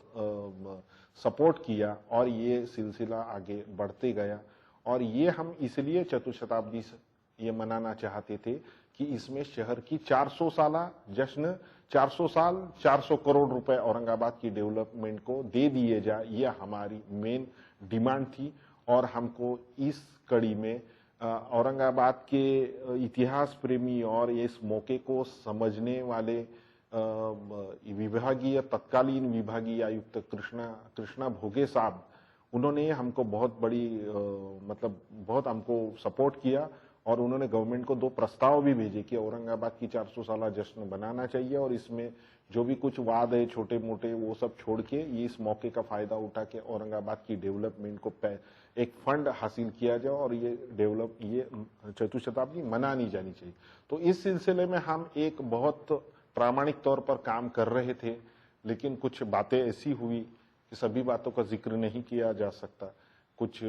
सपोर्ट किया और ये सिलसिला आगे बढ़ते गया। और ये हम इसलिए चतुशताब्दी ये मनाना चाहते थे कि इसमें शहर की 400 साला जश्न, 400 साल 400 करोड़ रुपए औरंगाबाद की डेवलपमेंट को दे दिए जाए, ये हमारी मेन डिमांड थी। और हमको इस कड़ी में औरंगाबाद के इतिहास प्रेमी और इस मौके को समझने वाले तत्कालीन विभागीय आयुक्त कृष्णा भोगे साहब, उन्होंने हमको बहुत बड़ी मतलब बहुत हमको सपोर्ट किया और उन्होंने गवर्नमेंट को 2 प्रस्ताव भी भेजे कि औरंगाबाद की 400 साला जश्न बनाना चाहिए और इसमें जो भी कुछ वाद है छोटे मोटे वो सब छोड़ के ये इस मौके का फायदा उठा के औरंगाबाद की डेवलपमेंट को एक फंड हासिल किया जाए और ये चतुशताब्दी मनानी जानी चाहिए। तो इस सिलसिले में हम एक बहुत प्रामाणिक तौर पर काम कर रहे थे, लेकिन कुछ बातें ऐसी हुई कि सभी बातों का जिक्र नहीं किया जा सकता। कुछ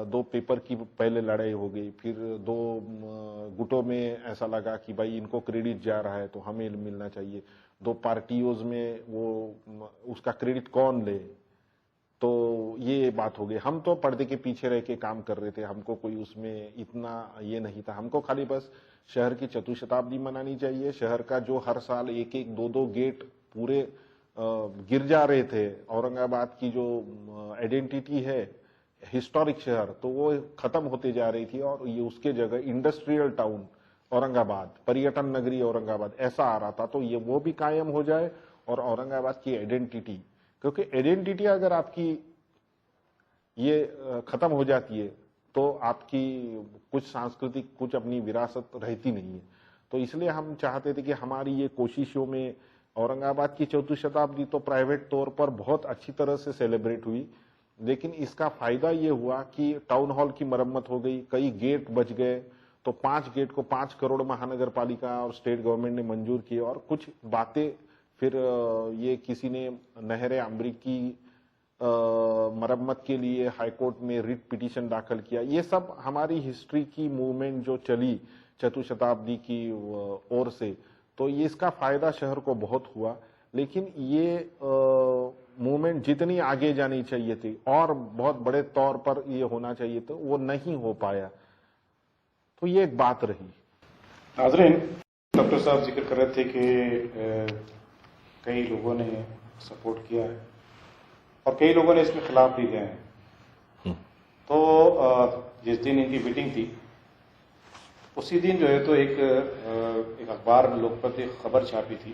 2 पेपर की पहले लड़ाई हो गई, फिर 2 गुटों में ऐसा लगा कि भाई इनको क्रेडिट जा रहा है तो हमें मिलना चाहिए, 2 पार्टियों में वो उसका क्रेडिट कौन ले, तो ये बात हो गई। हम तो पर्दे के पीछे रह के काम कर रहे थे, हमको कोई उसमें इतना ये नहीं था। हमको खाली बस शहर की चतुशताब्दी मनानी चाहिए। शहर का जो हर साल 1-1, 2-2 गेट पूरे गिर जा रहे थे, औरंगाबाद की जो आइडेंटिटी है हिस्टोरिक शहर, तो वो खत्म होते जा रही थी और ये उसके जगह इंडस्ट्रियल टाउन औरंगाबाद, पर्यटन नगरी औरंगाबाद ऐसा आ रहा था। तो ये वो भी कायम हो जाए और औरंगाबाद की आइडेंटिटी, क्योंकि आइडेंटिटी अगर आपकी ये खत्म हो जाती है तो आपकी कुछ सांस्कृतिक कुछ अपनी विरासत रहती नहीं है। तो इसलिए हम चाहते थे कि हमारी ये कोशिशों में औरंगाबाद की चतुशताब्दी तो प्राइवेट तौर पर बहुत अच्छी तरह से सेलिब्रेट हुई, लेकिन इसका फायदा ये हुआ कि टाउन हॉल की मरम्मत हो गई, कई गेट बच गए। तो 5 गेट को 5 करोड़ महानगर पालिका और स्टेट गवर्नमेंट ने मंजूर किए और कुछ बातें फिर ये किसी ने नहरे अमृत की मरम्मत के लिए हाईकोर्ट में रिट पिटीशन दाखिल किया। ये सब हमारी हिस्ट्री की मूवमेंट जो चली चतुशताब्दी की ओर से, तो ये इसका फायदा शहर को बहुत हुआ। लेकिन ये मूवमेंट जितनी आगे जानी चाहिए थी और बहुत बड़े तौर पर ये होना चाहिए था, वो नहीं हो पाया। तो ये एक बात रही। नाज़रीन, डॉक्टर साहब जिक्र कर रहे थे कि कई लोगों ने सपोर्ट किया है और कई लोगों ने इसमें खिलाफ भी गए हैं। तो जिस दिन इनकी मीटिंग थी उसी दिन जो है तो एक अखबार में लोकमत एक खबर छापी थी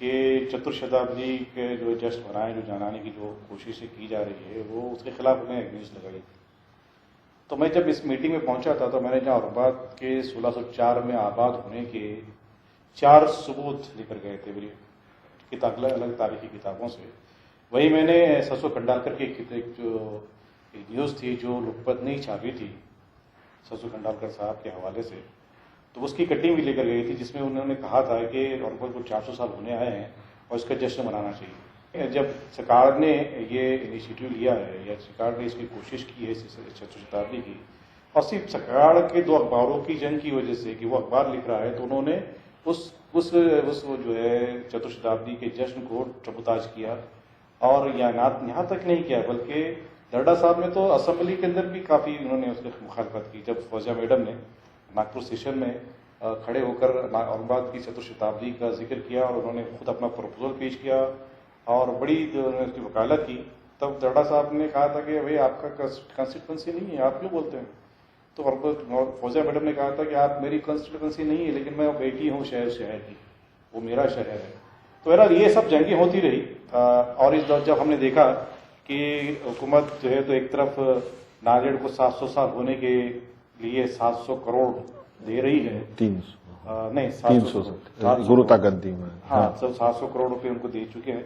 कि चतुर्शताब्दी के जो जश्न मनाए जो जानाने की जो कोशिशें की जा रही है वो उसके खिलाफ उन्हें एक न्यूज़ लगाई। तो मैं जब इस मीटिंग में पहुंचा था तो मैंने जहाँ औरंगाबाद के 1604 में आबाद होने के 4 सबूत लेकर गए थे मेरी किताब, अलग अलग तारीखी किताबों से। वही मैंने ससो खंडालकर की एक जो न्यूज़ थी जो लोकमत ने छापी थी ससो खंडालकर साहब के हवाले से, तो उसकी कटिंग भी लेकर गई थी जिसमें उन्होंने कहा था कि औरंगाबाद को 400 साल होने आए हैं और इसका जश्न मनाना चाहिए। जब सरकार ने ये इनिशिएटिव लिया है या सरकार ने इसकी कोशिश की है चतुशताब्दी की, और सिर्फ सरकार के 2 अखबारों की जंग की वजह से कि वो अखबार लिख रहा है तो उन्होंने उस जो है चतुशताब्दी के जश्न को ट्रबुताज किया। और यहाँ तक नहीं किया बल्कि दर्डा साहब ने तो असेंबली के अंदर भी काफ़ी उन्होंने उसकी मुखालफत की। जब फौजिया मैडम ने नागपुर सेशन में खड़े होकर औरंगाबाद की चतुशताब्दी का जिक्र किया और उन्होंने खुद अपना प्रपोजल पेश किया और बड़ी उन्होंने उसकी वकालत की, तब दर्डा साहब ने कहा था कि भाई आपका कंस्टिट्यूंसी नहीं है, आप क्यों बोलते हैं। तो फौजिया मैडम ने कहा था कि आप मेरी कंस्टिट्यूंसी नहीं है लेकिन मैं बेटी हूँ शहर की, वो मेरा शहर है। तो बहरहाल ये सब जंगें होती रही। और इस दौर जब हमने देखा कि हुकूमत जो है तो एक तरफ नांदेड़ को 700 साल होने के लिए 700 करोड़ दे रही है, 300 नहीं 700 गुरुता गद्दी में, हाँ 700 करोड़ रुपए उनको दे चुके हैं।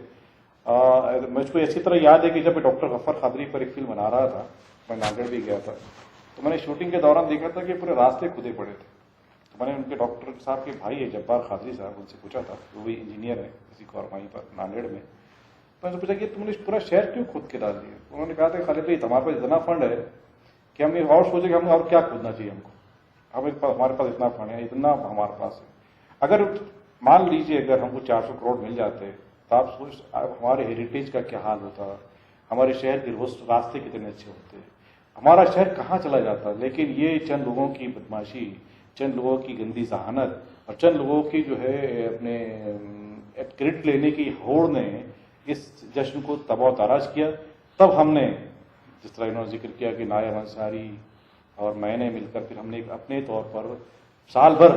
मुझको अच्छी तरह याद है कि जब मैं डॉक्टर गफ्फार खादरी पर एक फिल्म बना रहा था, मैं नांदेड़ भी गया था, तो मैंने शूटिंग के दौरान देखा था कि पूरे रास्ते खुदे पड़े थे। तो मैंने उनके डॉक्टर साहब के भाई है जब्बार खादरी साहब, उनसे पूछा था, वो भी इंजीनियर है किसी कॉरमाई पर नांदेड़ में। मैंने पूछा कि तुमने पूरा शहर क्यों खुद के डाल दिया। उन्होंने कहा था खाली भाई हमारे पास इतना फंड है कि हम और सोचे कि हम और क्या खोदना चाहिए हमको, हमारे पास इतना फंड है, इतना हमारे पास है। अगर मान लीजिए अगर हमको 400 करोड़ मिल जाते तो आप सोच हमारे हेरिटेज का क्या हाल होता, हमारे शहर के रास्ते कितने अच्छे होते, हमारा शहर कहाँ चला जाता। लेकिन ये चंद लोगों की बदमाशी, चंद लोगों की गंदी जहानत और चंद लोगों की जो है अपने क्रेडिट लेने की होड़ ने इस जश्न को तबाह ताराज किया। तब हमने जिस तरह इन्होंने जिक्र किया कि नायब अंसारी, और मैंने मिलकर फिर हमने अपने तौर पर साल भर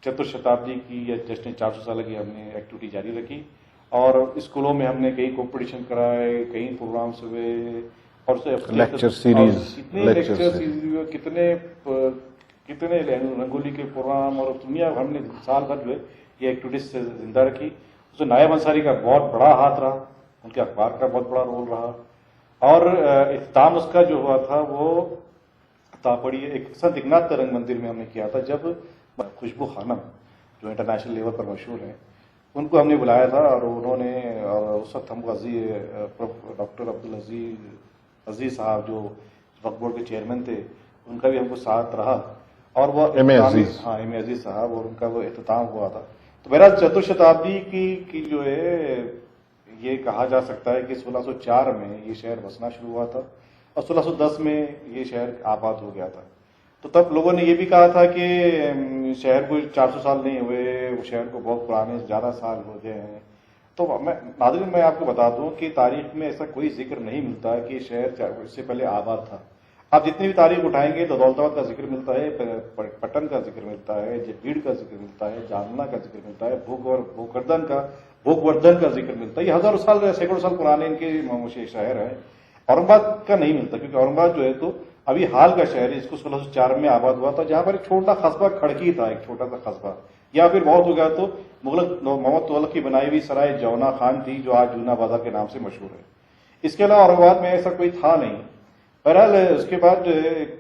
चतुर्शताब्दी की या जश्न 400 साल की हमने एक्टिविटी जारी रखी और स्कूलों में हमने कई कंपटीशन कराए, कई प्रोग्राम्स हुए और लेक्चर सीरीज, कितने लेक्चर सीरीज हुए, कितने रंगोली के प्रोग्राम और दुनिया हमने साल भर जो है ये एक्टिविटीज से जिंदा रखी। उसमें नायब अंसारी का बहुत बड़ा हाथ रहा, उनके अखबार का बहुत बड़ा रोल रहा और इख्तिताम उसका जो हुआ था वो तापड़ी एक संत एकनाथ रंग मंदिर में हमने किया था, जब खुशबू खानम जो इंटरनेशनल लेवल पर मशहूर है उनको हमने बुलाया था और उन्होंने और उस वक्त हमको डॉक्टर अब्दुल अजीज साहब जो वक्फ बोर्ड के चेयरमैन थे उनका भी हमको साथ रहा और वो एम ए अजीज साहब और उनका वो इख्तिताम हुआ था। तो मेरा चतुर्शताब्दी की जो है ये कहा जा सकता है कि 1604 में ये शहर बसना शुरू हुआ था और 1610 में ये शहर आबाद हो गया था। तो तब लोगों ने ये भी कहा था कि शहर को 400 साल नहीं हुए, वो शहर को बहुत पुराने ज़्यादा साल हो गए हैं। तो नाज़रीन मैं आपको बता दूं कि तारीख में ऐसा कोई जिक्र नहीं मिलता कि शहर इससे पहले आबाद था। आप जितनी भी तारीख उठाएंगे तो दौलताबाद का जिक्र मिलता है, पटन का जिक्र मिलता है, भीड़ का जिक्र मिलता है, जालना का जिक्र मिलता है, भोगवर्धन का जिक्र मिलता है। ये हजारों साल सैकड़ों साल पुराने इनके शहर है। औरंगाबाद का नहीं मिलता क्योंकि औरंगाबाद जो है तो अभी हाल का शहर है, इसको 1604 में आबाद हुआ था, जहां पर एक छोटा कस्बा खड़की था, एक छोटा सा कस्बा, या फिर बहुत हो गया तो मुगल मोहम्मद तुगलक की बनाई हुई सराय जौना खान थी जो आज जूना बाजार के नाम से मशहूर है। इसके अलावा औरंगाबाद में ऐसा कोई था नहीं। बहरहाल उसके बाद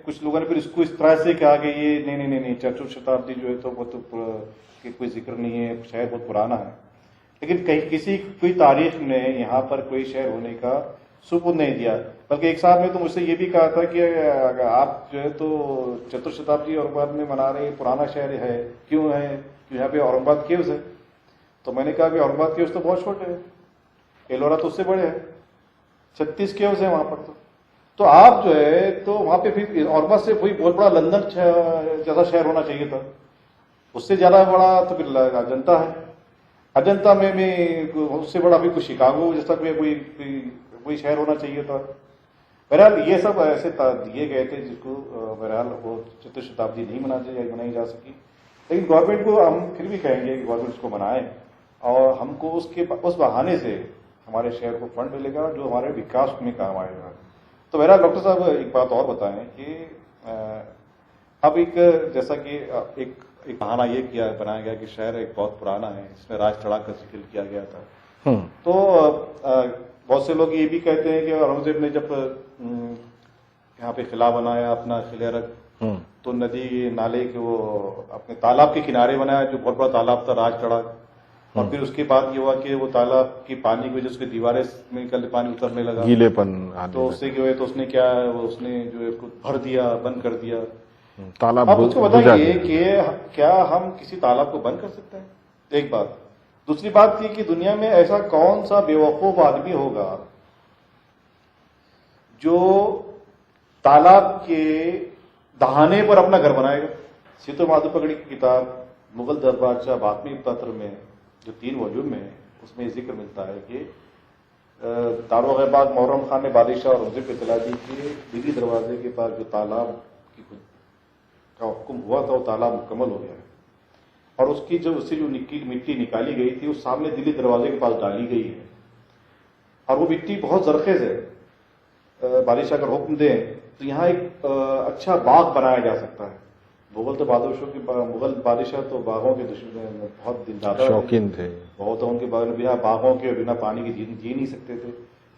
कुछ लोगों ने फिर इसको इस तरह से कहा कि ये नहीं चतुर्शताब्दी जो है तो वो तो कोई जिक्र नहीं है, शहर बहुत पुराना है। लेकिन कहीं कोई तारीख ने यहाँ पर कोई शहर होने का सुपुर्द नहीं दिया, बल्कि एक साहब ने तो मुझसे ये भी कहा था कि आप जो है तो चतुर्शताब्दी औरंगाबाद में मना रहे पुराना शहर है, क्यों है, क्यों यहाँ पे औरंगाबाद केव्स है। तो मैंने कहा कि औरंगाबाद केव्स तो बहुत छोटे हैं, एलोरा तो उससे बड़े हैं, 36 केव्स है वहां पर। तो आप जो है तो वहां पे फिर औरंगाबाद से कोई बहुत बड़ा लंदन जैसा शहर होना चाहिए था, उससे ज्यादा बड़ा तो फिर अजंता है, अजंता में उससे बड़ा भी कोई शिकागो जैसा कोई शहर होना चाहिए था। बहरहाल ये सब ऐसे दिए गए थे जिसको बहरहाल वो चतुर्शताब्दी नहीं मनाई जा सकी। लेकिन गवर्नमेंट को हम फिर भी कहेंगे कि गवर्नमेंट इसको मनाए और हमको उस बहाने से हमारे शहर को फंड मिलेगा जो हमारे विकास में काम आएगा। तो बहरहाल डॉक्टर साहब एक बात और बताएं कि अब जैसा कि एक बहाना ये बनाया गया कि शहर एक बहुत पुराना है, इसमें राज तड़ा का जिक्र किया गया था। तो बहुत से लोग ये भी कहते हैं कि औरंगजेब ने जब यहाँ पे किला बनाया अपना किले रख, तो नदी नाले के वो अपने तालाब के किनारे बनाया जो बहुत बड़ा तालाब था राज तड़ा, और फिर उसके बाद ये हुआ कि वो तालाब की पानी की वजह से दीवारें में कल पानी उतरने लगा, गीलेपन, तो उससे क्या हुआ तो उसने जो है भर दिया, बंद कर दिया तालाब। आप उसको बताइए कि क्या हम किसी तालाब को बंद कर सकते हैं? एक बात। दूसरी बात थी कि दुनिया में ऐसा कौन सा बेवकूफ आदमी होगा जो तालाब के दहाने पर अपना घर बनाएगा। सीतो माधु पगड़ी की किताब मुगल दरबारशाह बातमी पत्र में जो 3 वॉल्यूम में उसमें जिक्र मिलता है कि दारोगाबाद मोहर्रम खान ने बादशाह औरंगजेब को इतला दी कि दिल्ली दरवाजे के पास जो तालाब का हुक्म हुआ था वो तालाब मुकम्मल हो गया है, और उससे जो मिट्टी निकाली गई थी उस सामने दिल्ली दरवाजे के पास डाली गई है, और वो मिट्टी बहुत जरखेज है। बादशाह अगर हुक्म दें तो यहाँ एक अच्छा बाग बनाया जा सकता है। मुगल बादशाह तो बागों के दुश्मन बहुत ज्यादा शौकीन थे, बहुत उनके बिना बागों के बिना पानी के जी नहीं सकते थे।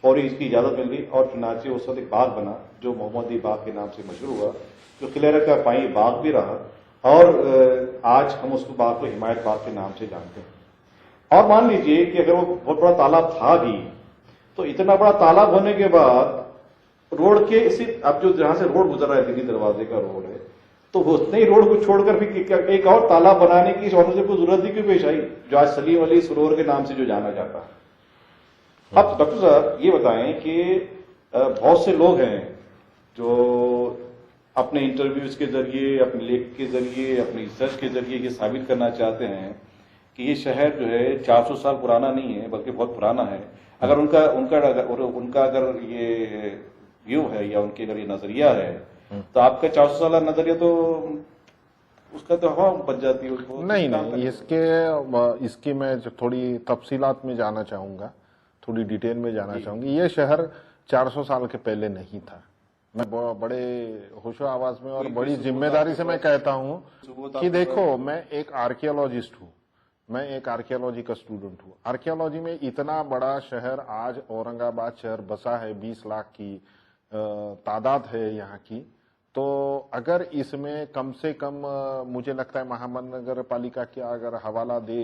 फौरी इसकी इजाजत मिल गई और चुनाचे उस वक्त एक बाग बना जो मोहम्मदी बाग के नाम से मशहूर हुआ, जो किले का पाई बाग भी रहा, और आज हम उसको बाग को हिमायत बाग के नाम से जानते हैं। और मान लीजिए कि अगर वो बहुत बड़ा तालाब था भी, तो इतना बड़ा तालाब होने के बाद रोड के अब जो जहां से रोड गुजर रहा है दिल्ली दरवाजे का रोड है, तो उतने ही रोड को छोड़कर फिर एक और तालाब बनाने की औरंगजेब को जरूरत ही क्यों पेश आई, जो आज सलीम अली सरोवर के नाम से जो जाना जाता है। अब डॉक्टर साहब ये बताएं कि बहुत से लोग हैं जो अपने इंटरव्यूज के जरिए, अपने लेख के जरिए, अपनी रिसर्च के जरिए ये साबित करना चाहते हैं कि ये शहर जो है 400 साल पुराना नहीं है बल्कि बहुत पुराना है। अगर उनका अगर ये व्यू है या उनके अगर ये नजरिया है तो आपका 400 साल नजरिया तो उसका तो हवा बच जाती है उसको। नहीं, इसकी मैं थोड़ी तफसीलात में जाना चाहूंगा, थोड़ी डिटेल में जाना चाहूंगी। ये शहर 400 साल के पहले नहीं था। मैं बड़े होशो आवाज में और बड़ी जिम्मेदारी से मैं कहता हूं कि देखो, मैं एक आर्कियोलॉजिस्ट हूं, मैं एक आर्कियोलॉजी का स्टूडेंट हूं। आर्कियोलॉजी में इतना बड़ा शहर आज औरंगाबाद शहर बसा है, 20 लाख की तादाद है यहाँ की। तो अगर इसमें कम से कम मुझे लगता है महानगर पालिका की अगर हवाला दे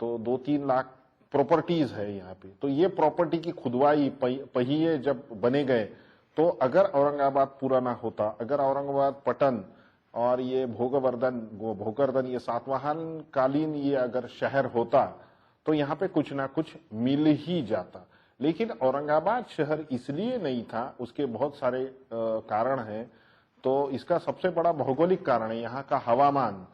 तो 2-3 लाख प्रॉपर्टीज है यहाँ पे। तो ये प्रॉपर्टी की खुदवाई पहिए जब बने गए, तो अगर औरंगाबाद पूरा ना होता, अगर औरंगाबाद पटन और ये भोकरदन ये सातवाहन कालीन ये अगर शहर होता तो यहाँ पे कुछ ना कुछ मिल ही जाता। लेकिन औरंगाबाद शहर इसलिए नहीं था, उसके बहुत सारे कारण हैं। तो इसका सबसे बड़ा भौगोलिक कारण है यहाँ का हवामान।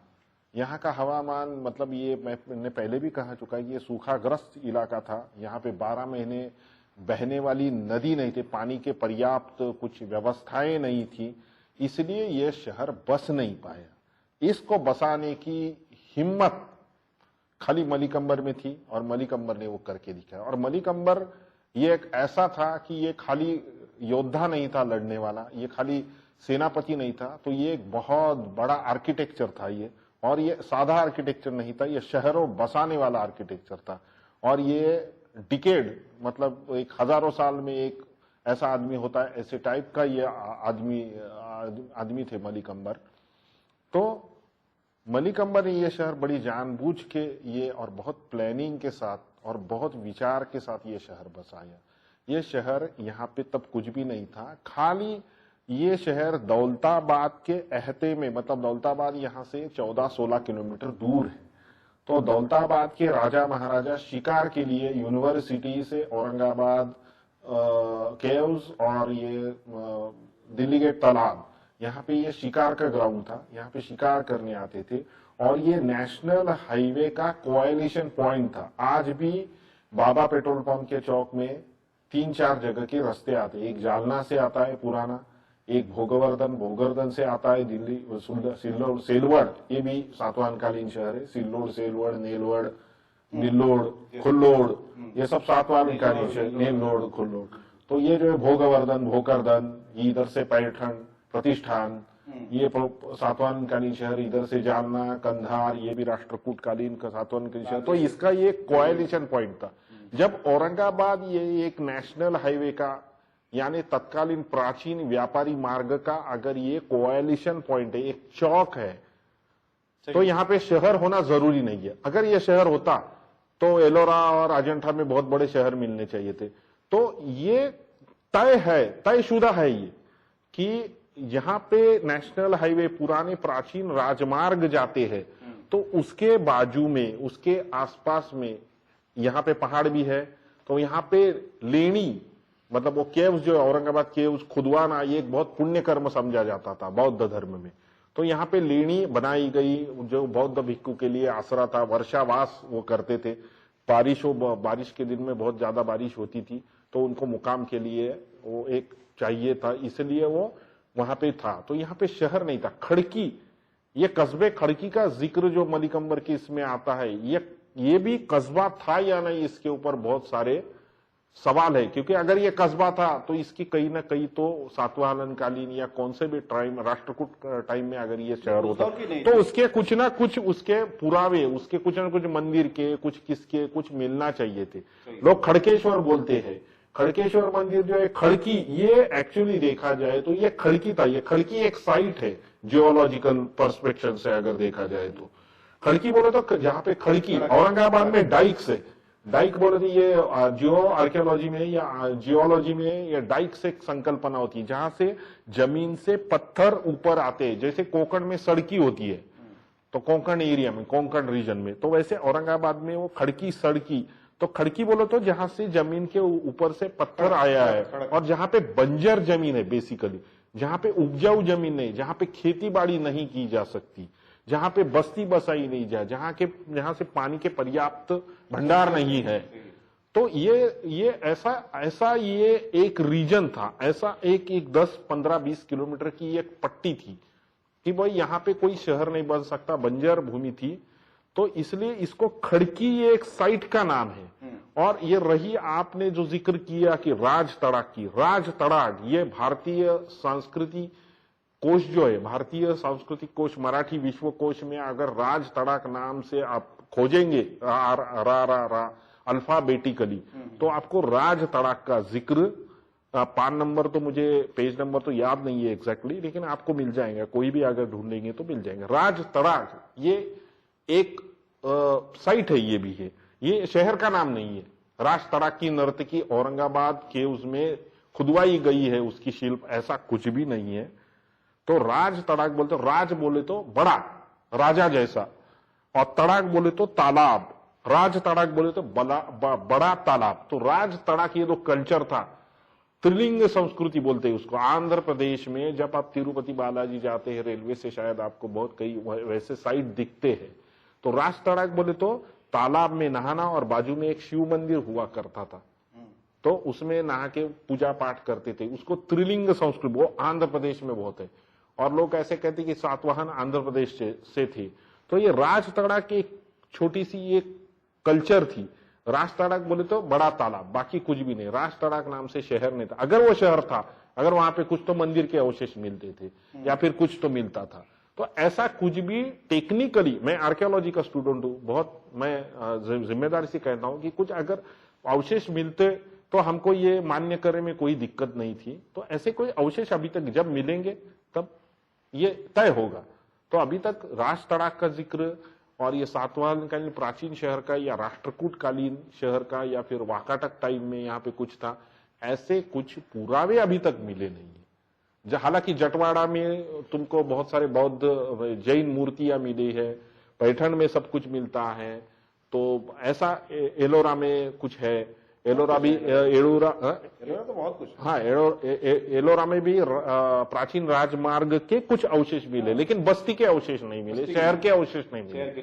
यहाँ का हवामान मतलब ये मैंने पहले भी कहा चुका है, ये सूखाग्रस्त इलाका था। यहाँ पे 12 महीने बहने वाली नदी नहीं थी, पानी के पर्याप्त कुछ व्यवस्थाएं नहीं थी, इसलिए ये शहर बस नहीं पाया। इसको बसाने की हिम्मत खाली मलिक अंबर में थी और मलिक अंबर ने वो करके दिखाया। और मलिक अंबर ये एक ऐसा था कि ये खाली योद्धा नहीं था लड़ने वाला, ये खाली सेनापति नहीं था, तो ये एक बहुत बड़ा आर्किटेक्चर था ये। और ये साधा आर्किटेक्चर नहीं था, ये शहरों बसाने वाला आर्किटेक्चर था। और ये डिकेड मतलब एक हजारों साल में एक ऐसा आदमी होता है, ऐसे टाइप का ये आदमी थे मलिक अंबर। तो मलिक अंबर ने ये शहर बड़ी जानबूझ के ये और बहुत प्लानिंग के साथ और बहुत विचार के साथ ये शहर बसाया। ये शहर यहाँ पे तब कुछ भी नहीं था, खाली ये शहर दौलताबाद के अहते में, मतलब दौलताबाद यहाँ से 14-16 किलोमीटर दूर है। तो दौलताबाद के राजा महाराजा शिकार के लिए यूनिवर्सिटी से औरंगाबाद केव्स और ये दिल्ली गेट तालाब, यहाँ पे ये शिकार का ग्राउंड था, यहाँ पे शिकार करने आते थे। और ये नेशनल हाईवे का कोएलिशन पॉइंट था। आज भी बाबा पेट्रोल पंप के चौक में 3-4 जगह के रास्ते आते हैं। एक जालना से आता है पुराना, एक भोगरदन से आता है दिल्ली सिल्लोड सेलवड़, ये भी सातवाहनकालीन शहर है। सिल्लोड, सेलवड़, नेलवड़, निल्लोड, खुल्लोड, ये सब सातवाहनकालीन शहर, नेल्लोड, खुल्लोड। तो ये जो है भोकरदन, इधर से पैठन, प्रतिष्ठान, ये सातवाहनकालीन शहर, इधर से जालना, कंधार, ये भी राष्ट्रकूटकालीन का सातवाहनकालीन शहर। तो इसका ये कोएलिशन पॉइंट था। जब औरंगाबाद ये एक नेशनल हाईवे का यानी तत्कालीन प्राचीन व्यापारी मार्ग का अगर ये कोएलिशन पॉइंट है, एक चौक है, तो यहाँ पे शहर होना जरूरी नहीं है। अगर ये शहर होता तो एलोरा और अजंठा में बहुत बड़े शहर मिलने चाहिए थे। तो ये तयशुदा है ये कि यहाँ पे नेशनल हाईवे पुराने प्राचीन राजमार्ग जाते हैं, तो उसके बाजू में, उसके आसपास में यहाँ पे पहाड़ भी है। तो यहाँ पे लेनी मतलब वो केव्स जो औरंगाबाद केव्स खुदवाना, ये एक बहुत पुण्य कर्म समझा जाता था बौद्ध धर्म में। तो यहाँ पे लेनी बनाई गई जो बौद्ध भिक्षु के लिए आसरा था, वर्षावास वो करते थे। बारिश के दिन में बहुत ज्यादा बारिश होती थी, तो उनको मुकाम के लिए वो एक चाहिए था, इसलिए वो वहां पे था। तो यहाँ पे शहर नहीं था। खड़की, ये कस्बे खड़की का जिक्र जो मलिक अंबर के इसमें आता है, ये भी कस्बा था या नहीं, इसके ऊपर बहुत सारे सवाल है। क्योंकि अगर ये कस्बा था तो इसकी कहीं ना कहीं तो सातवाहनकालीन या कौन से भी टाइम, राष्ट्रकूट टाइम में अगर ये शहर होता तो उसके कुछ ना कुछ उसके पुरावे, उसके कुछ ना कुछ मंदिर के, कुछ किसके कुछ मिलना चाहिए थे। लोग खड़केश्वर बोलते हैं। खड़केश्वर मंदिर जो है खड़की, ये एक्चुअली देखा जाए तो ये खड़की था। ये खड़की एक साइट है जियोलॉजिकल पर्सपेक्टिव से अगर देखा जाए तो। खड़की बोले तो जहाँ पे खड़की औरंगाबाद में डाइक से, डाइक बोले तो ये जियो आर्कियोलॉजी में या जियोलॉजी में ये डाइक से एक संकल्पना होती है, जहां से जमीन से पत्थर ऊपर आते हैं। जैसे कोंकण में सड़की होती है, तो कोंकण एरिया में, कोंकण रीजन में, तो वैसे औरंगाबाद में वो खड़की सड़की। तो खड़की बोलो तो जहां से जमीन के ऊपर से पत्थर आया है, और जहां पे बंजर जमीन है बेसिकली, जहां पे उपजाऊ जमीन नहीं, जहां पे खेती बाड़ी नहीं की जा सकती, जहां पे बस्ती बसाई नहीं जाए, जहां से पानी के पर्याप्त भंडार नहीं है, तो ये ऐसा ये एक रीजन था, ऐसा एक 10, 15, 20 किलोमीटर की एक पट्टी थी कि भाई यहाँ पे कोई शहर नहीं बन सकता, बंजर भूमि थी। तो इसलिए इसको खड़की ये एक साइट का नाम है। और ये रही आपने जो जिक्र किया कि राज तड़ाक की, राज तड़ाक ये भारतीय संस्कृति कोश जो है, भारतीय सांस्कृतिक कोश मराठी विश्व कोश में अगर राज तड़ाक नाम से आप खोजेंगे अल्फाबेटिकली, तो आपको राज तड़ाक का जिक्र, पान नंबर तो मुझे पेज नंबर तो याद नहीं है एग्जैक्टली, लेकिन आपको मिल जाएगा, कोई भी अगर ढूंढेंगे तो मिल जाएंगे। राज तड़ाक ये एक साइट है, ये भी है, ये शहर का नाम नहीं है। राज तड़ाक की नर्तकी औरंगाबाद के उसमें खुदवाई गई है, उसकी शिल्प, ऐसा कुछ भी नहीं है। तो राज तड़ाक बोलते, राज बोले तो बड़ा, राजा जैसा, और तड़ाक बोले तो तालाब, राज तड़ाक बोले तो बड़ा तालाब। तो राज तड़ाक ये तो कल्चर था, त्रिलिंग संस्कृति बोलते हैं उसको। आंध्र प्रदेश में जब आप तिरुपति बालाजी जाते हैं रेलवे से, शायद आपको बहुत कई वैसे साइट दिखते हैं। तो राज तड़ाक बोले तो तालाब में नहाना, और बाजू में एक शिव मंदिर हुआ करता था, तो उसमें नहा के पूजा पाठ करते थे। उसको त्रिलिंग संस्कृति, वो आंध्र प्रदेश में बहुत है। और लोग ऐसे कहते कि सातवाहन आंध्र प्रदेश से थे। तो ये राज तड़ाक की छोटी सी एक कल्चर थी। राज तड़ाक बोले तो बड़ा तालाब, बाकी कुछ भी नहीं। राज तड़ाक नाम से शहर नहीं था। अगर वो शहर था, अगर वहां पे कुछ तो मंदिर के अवशेष मिलते थे या फिर कुछ तो मिलता था। तो ऐसा कुछ भी टेक्निकली, मैं आर्कियोलॉजी का स्टूडेंट हूं, बहुत मैं जिम्मेदारी से कहता हूं कि कुछ अगर अवशेष मिलते तो हमको ये मान्य करने में कोई दिक्कत नहीं थी। तो ऐसे कोई अवशेष अभी तक जब मिलेंगे तब ये तय होगा। तो अभी तक राज तड़ाक का जिक्र और ये सातवाहन कालीन प्राचीन शहर का या राष्ट्रकूट कालीन शहर का या फिर वाकाटक टाइम में यहाँ पे कुछ था, ऐसे कुछ पुरावे अभी तक मिले नहीं है। हालांकि जटवाड़ा में तुमको बहुत सारे बौद्ध जैन मूर्तियां मिली है, पैठण में सब कुछ मिलता है, तो ऐसा एलोरा में कुछ है, एलोरा भी एलोरा तो बहुत कुछ, हाँ एलोरा में भी प्राचीन राजमार्ग के कुछ अवशेष मिले, लेकिन बस्ती के अवशेष नहीं मिले, शहर के अवशेष नहीं मिले।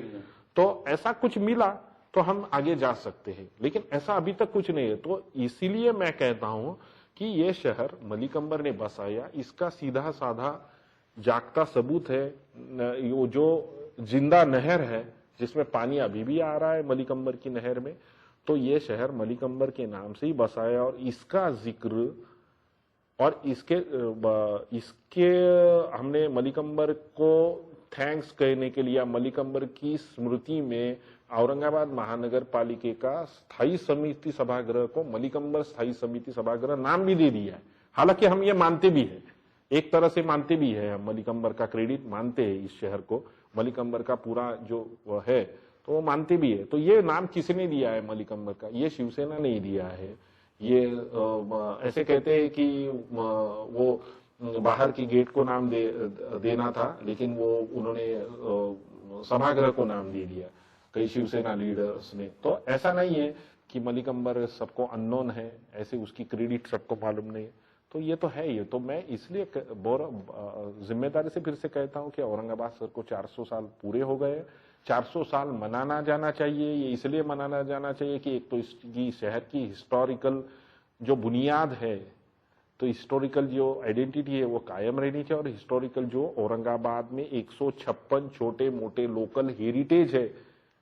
तो ऐसा कुछ मिला तो हम आगे जा सकते हैं, लेकिन ऐसा अभी तक कुछ नहीं है। तो इसीलिए मैं कहता हूं कि ये शहर मलिकंबर ने बसाया, इसका सीधा साधा जागता सबूत है वो जो जिंदा नहर है जिसमें पानी अभी भी आ रहा है मलिकंबर की नहर में। तो ये शहर मलिकंबर के नाम से ही बसाया, और इसका जिक्र और इसके हमने मलिकंबर को थैंक्स कहने के लिए, मलिकंबर की स्मृति में औरंगाबाद महानगर पालिका का स्थायी समिति सभागृह को मलिकंबर स्थायी समिति सभागृह नाम भी दे दिया है। हालांकि हम ये मानते भी है, एक तरह से मानते भी है, हम मलिकंबर का क्रेडिट मानते हैं इस शहर को, मलिकंबर का पूरा जो है तो वो मानते भी है। तो ये नाम किसने दिया है मलिकंबर का? ये शिवसेना ने ही दिया है। ये ऐसे कहते हैं कि वो बाहर की गेट को नाम देना था, लेकिन वो उन्होंने सभागृह को नाम दे दिया कई शिवसेना लीडर्स ने। तो ऐसा नहीं है कि मलिकंबर सबको अननोन है, ऐसे उसकी क्रेडिट सबको मालूम नहीं है। तो ये तो है ही। तो मैं इसलिए जिम्मेदारी से फिर से कहता हूं कि औरंगाबाद शहर को 400 साल पूरे हो गए। 400 साल मनाना जाना चाहिए। ये इसलिए मनाना जाना चाहिए कि एक तो इसकी शहर की हिस्टोरिकल जो बुनियाद है, तो हिस्टोरिकल जो आइडेंटिटी है वो कायम रहनी चाहिए, और हिस्टोरिकल जो औरंगाबाद में 156 छोटे मोटे लोकल हेरिटेज है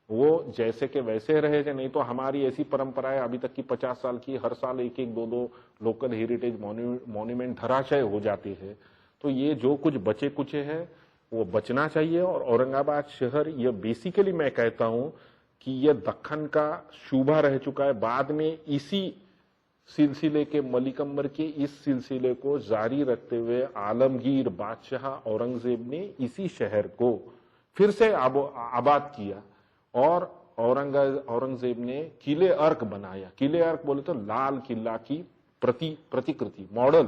वो जैसे के वैसे रहे थे। नहीं तो हमारी ऐसी परंपरा है अभी तक की 50 साल की, हर साल एक एक दो दो लोकल हेरिटेज मॉन्यूमेंट धराशय हो जाते हैं। तो ये जो कुछ बचे कुचे है वो बचना चाहिए। और औरंगाबाद शहर ये बेसिकली मैं कहता हूं कि ये दक्खन का शूभा रह चुका है। बाद में इसी सिलसिले के मलिकंबर के इस सिलसिले को जारी रखते हुए आलमगीर बादशाह औरंगजेब ने इसी शहर को फिर से आबाद किया, और औरंगजेब ने किले अर्क बनाया। किले अर्क बोले तो लाल किला की प्रतिकृति मॉडल।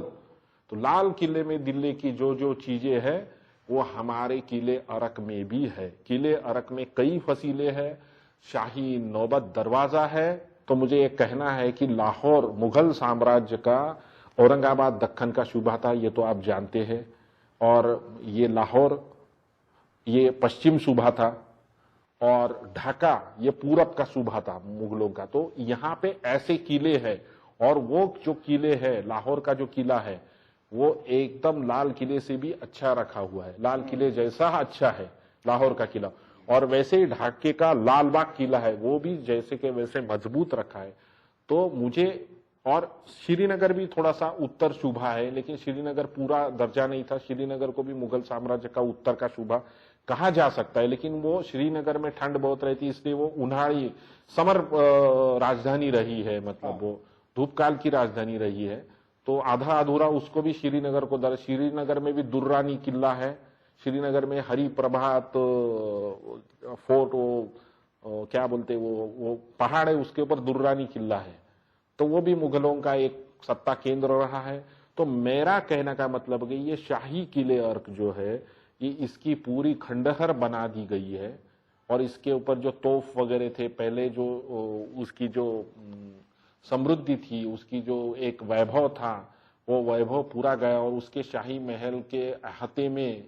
तो लाल किले में दिल्ली की जो जो चीजें हैं वो हमारे किले अर्क में भी है। किले अर्क में कई फसीले हैं, शाही नौबत दरवाजा है। तो मुझे ये कहना है कि लाहौर मुगल साम्राज्य का औरंगाबाद दक्खन का सूबा था, ये तो आप जानते हैं। और ये लाहौर ये पश्चिम सूबा था, और ढाका ये पूरब का सूबा था मुगलों का। तो यहाँ पे ऐसे किले हैं, और वो जो किले है, लाहौर का जो किला है वो एकदम लाल किले से भी अच्छा रखा हुआ है, लाल किले जैसा अच्छा है लाहौर का किला। और वैसे ही ढाके का लाल बाग किला है, वो भी जैसे के वैसे मजबूत रखा है। तो मुझे, और श्रीनगर भी थोड़ा सा उत्तर सूबा है, लेकिन श्रीनगर पूरा दर्जा नहीं था। श्रीनगर को भी मुगल साम्राज्य का उत्तर का सूबा कहा जा सकता है, लेकिन वो श्रीनगर में ठंड बहुत रहती है, इसलिए वो उन्हाड़ी समर राजधानी रही है, मतलब वो धूपकाल की राजधानी रही है। तो आधा अधूरा उसको भी श्रीनगर को दर, श्रीनगर में भी दुर्रानी किला है, श्रीनगर में हरि प्रभात फोर्ट, वो क्या बोलते वो पहाड़ है, उसके ऊपर दुर्रानी किला है। तो वो भी मुगलों का एक सत्ता केंद्र रहा है। तो मेरा कहने का मतलब कि ये शाही किले अर्क जो है, ये इसकी पूरी खंडहर बना दी गई है, और इसके ऊपर जो तोफ वगैरह थे पहले, जो उसकी जो समृद्धि थी, उसकी जो एक वैभव था, वो वैभव पूरा गया। और उसके शाही महल के अहाते में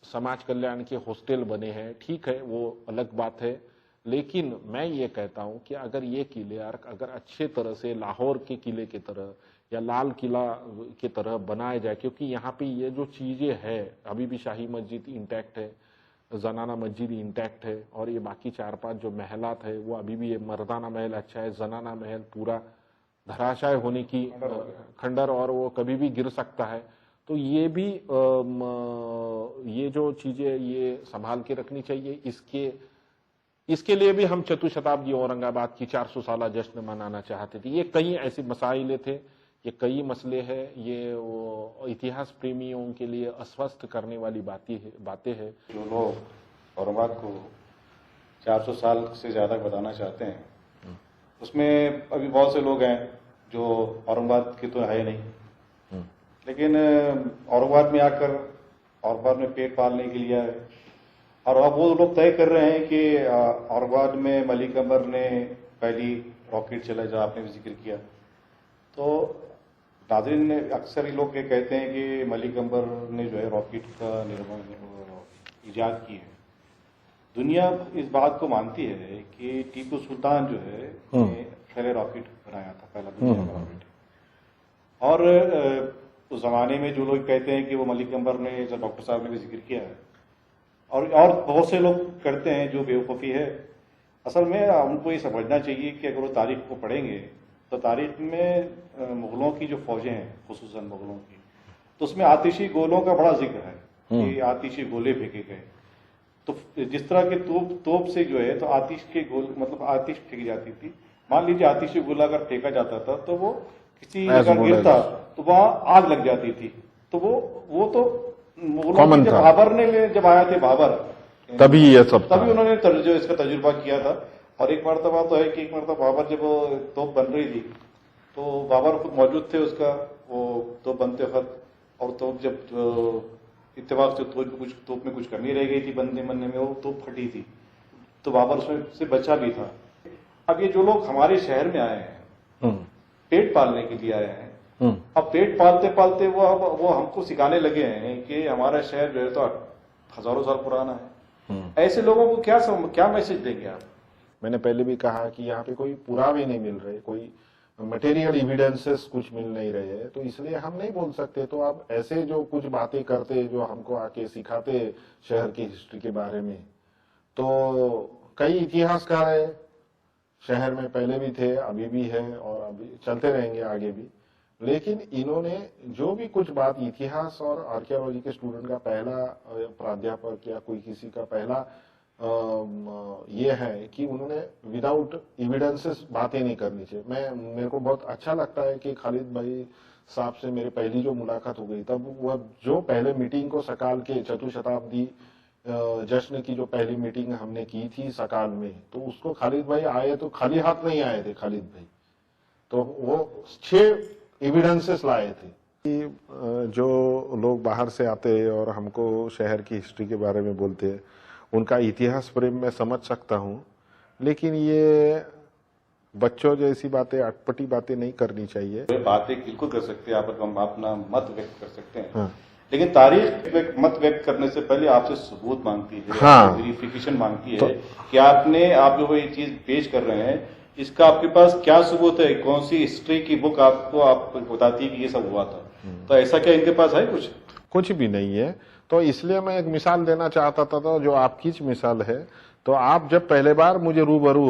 समाज कल्याण के हॉस्टल बने हैं, ठीक है, वो अलग बात है। लेकिन मैं ये कहता हूं कि अगर ये किले अर्क अगर अच्छे तरह से लाहौर के किले की तरह या लाल किला की तरह बनाया जाए, क्योंकि यहाँ पे ये जो चीजें है, अभी भी शाही मस्जिद इंटैक्ट है, जनाना मस्जिद इंटैक्ट है, और ये बाकी 4-5 जो महलात है वो अभी भी, ये मर्दाना महल अच्छा है, जनाना महल पूरा धराशाय होने की खंडर, और वो कभी भी गिर सकता है। तो ये भी ये जो चीजें ये संभाल के रखनी चाहिए। इसके लिए भी हम चतुशताब्दी औरंगाबाद की 400 साला जश्न मनाना चाहते थे। ये कई ऐसे मसाइल थे, ये कई मसले हैं, ये वो इतिहास प्रेमियों के लिए अस्वस्थ करने वाली बातें हैं। जो लोग औरंगाबाद को 400 साल से ज़्यादा बताना चाहते हैं, उसमें अभी बहुत से लोग हैं जो औरंगाबाद के तो है नहीं, लेकिन औरंगाबाद में आकर औरंगाबाद में पेट पालने के लिए आए। और अब वो लोग तय कर रहे हैं कि औरंगाबाद में मलिक अंबर ने पहली रॉकेट चला, जो आपने भी जिक्र किया। तो नाज़रीन ने अक्सर ये लोग ये कहते हैं कि मलिक अंबर ने जो है रॉकेट का निर्माण ईजाद की है। दुनिया इस बात को मानती है कि टीपू सुल्तान जो है पहले रॉकेट बनाया था, पहला दुनिया का रॉकेट। और उस जमाने में जो लोग कहते हैं कि वो मलिक अंबर ने, जो डॉक्टर साहब ने भी जिक्र किया है, और बहुत से लोग करते हैं जो बेवकूफ़ी है। असल में उनको ये समझना चाहिए कि अगर वो तारीख को पढ़ेंगे तो तारीख में मुगलों की जो फौजें हैं, खुसूसन मुगलों की, तो उसमें आतिशी गोलों का बड़ा जिक्र है कि आतिशी गोले फेंके गए। तो जिस तरह के तोप से जो है, तो आतिश के गोल, मतलब आतिश फेंकी जाती थी। मान लीजिए आतिशी गोला अगर फेंका जाता था तो वो किसी जगह गिरता तो वहां आग लग जाती थी। तो वो तो मुगलों जब बाबर ने जब आया थे, बाबर तभी ये सब, तभी उन्होंने इसका तजुर्बा किया था। और एक मरतबा तो है कि एक मरतबा बाबर जब तोप बन रही थी तो बाबर खुद मौजूद थे उसका, वो तोप बनते वक्त, और तोप जब इत्तेफाक से तोप में कुछ कमी रह गई थी बनने में, वो तोप फटी थी, तो बाबर उसमें से बचा भी था। अब ये जो लोग हमारे शहर में आए हैं पेट पालने के लिए आए हैं, अब पेट पालते पालते वो हमको सिखाने लगे हैं कि हमारा शहर जो है तो हजारों साल पुराना है। ऐसे लोगों को क्या मैसेज देंगे आप? मैंने पहले भी कहा कि यहाँ पे कोई पुरावे नहीं मिल रहे, कोई मटेरियल एविडेंसेस कुछ मिल नहीं रहे हैं, तो इसलिए हम नहीं बोल सकते। तो आप ऐसे जो कुछ बातें करते, जो हमको आके सिखाते शहर की हिस्ट्री के बारे में, तो कई इतिहासकार है शहर में, पहले भी थे, अभी भी है, और अभी चलते रहेंगे आगे भी। लेकिन इन्होंने जो भी कुछ बात इतिहास और आर्कियोलॉजी के स्टूडेंट का पहला प्राध्यापक या कोई किसी का पहला ये है कि उन्होंने विदाउट एविडेंसेस बातें नहीं करनी चाहिए। मेरे को बहुत अच्छा लगता है कि खालिद भाई साहब से मेरी पहली जो मुलाकात हो गई, तब वह जो पहले मीटिंग को सकाल के चतुशताब्दी जश्न की जो पहली मीटिंग हमने की थी सकाल में, तो उसको खालिद भाई आए तो खाली हाथ नहीं आए थे खालिद भाई, तो वो 6 एविडेंसेस लाए थे। जो लोग बाहर से आते हैं और हमको शहर की हिस्ट्री के बारे में बोलते हैं, उनका इतिहास प्रेम मैं समझ सकता हूं, लेकिन ये बच्चों जैसी बातें, अटपटी बातें नहीं करनी चाहिए। बातें बिल्कुल कर सकते हैं, आप अपना मत व्यक्त कर सकते हैं। हाँ। लेकिन तारीख मत व्यक्त करने से पहले आपसे सबूत मांगती है, हाँ। वेरिफिकेशन मांगती है कि आप जो ये चीज पेश कर रहे हैं इसका आपके पास क्या सबूत है, कौन सी हिस्ट्री की बुक आपको बताती है कि ये सब हुआ था। तो ऐसा क्या इनके पास है कुछ भी नहीं है। तो इसलिए मैं एक मिसाल देना चाहता था, तो जो आपकी मिसाल है, तो आप जब पहले बार मुझे रूबरू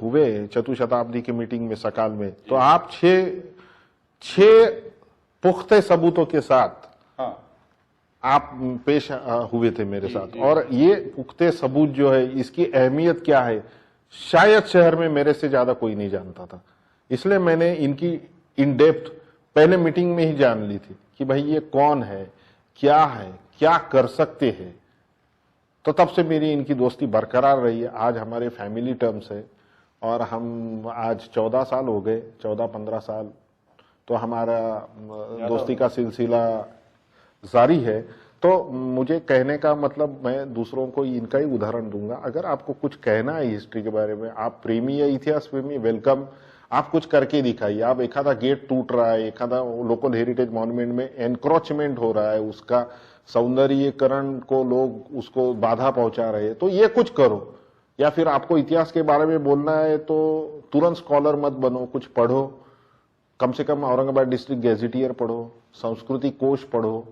हुए चतुशताब्दी की मीटिंग में सकाल में, तो आप छह पुख्ते सबूतों के साथ आप पेश हुए थे मेरे साथ। और ये पुख्ते सबूत जो है, इसकी अहमियत क्या है, शायद शहर में मेरे से ज्यादा कोई नहीं जानता था। इसलिए मैंने इनकी इन डेप्थ पहले मीटिंग में ही जान ली थी कि भाई ये कौन है, क्या कर सकते हैं। तो तब से मेरी इनकी दोस्ती बरकरार रही है। आज हमारे फैमिली टर्म्स है और हम आज 14 साल हो गए, 14-15 साल, तो हमारा दोस्ती का सिलसिला जारी है। तो मुझे कहने का मतलब, मैं दूसरों को इनका ही उदाहरण दूंगा। अगर आपको कुछ कहना है हिस्ट्री के बारे में, आप प्रेमी या इतिहास प्रेमी, वेलकम, आप कुछ करके दिखाइए। आप एखादा गेट टूट रहा है, एखादा लोकल हेरिटेज मॉन्यूमेंट में एनक्रोचमेंट हो रहा है, उसका सौंदर्यीकरण को लोग उसको बाधा पहुंचा रहे हैं, तो ये कुछ करो। या फिर आपको इतिहास के बारे में बोलना है तो तुरंत स्कॉलर मत बनो, कुछ पढ़ो, कम से कम औरंगाबाद डिस्ट्रिक्ट गैजेटियर पढ़ो, संस्कृति कोश पढ़ो,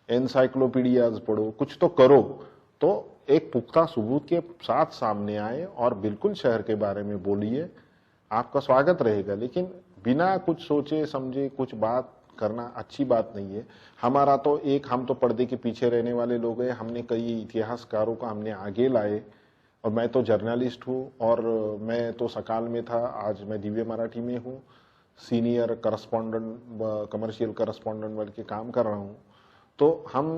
एनसाइक्लोपीडियाज पढ़ो, कुछ तो करो। तो एक पुख्ता सबूत के साथ सामने आए और बिल्कुल शहर के बारे में बोलिए, आपका स्वागत रहेगा। लेकिन बिना कुछ सोचे समझे कुछ बात करना अच्छी बात नहीं है। हमारा तो हम तो पर्दे के पीछे रहने वाले लोग हैं। हमने कई इतिहासकारों को हमने आगे लाए, और मैं तो जर्नलिस्ट हूँ, और मैं तो सकाल में था, आज मैं दिव्य मराठी में हूँ, सीनियर करस्पॉन्डेंट, कमर्शियल करस्पॉन्डेंट बन के काम कर रहा हूँ। तो हम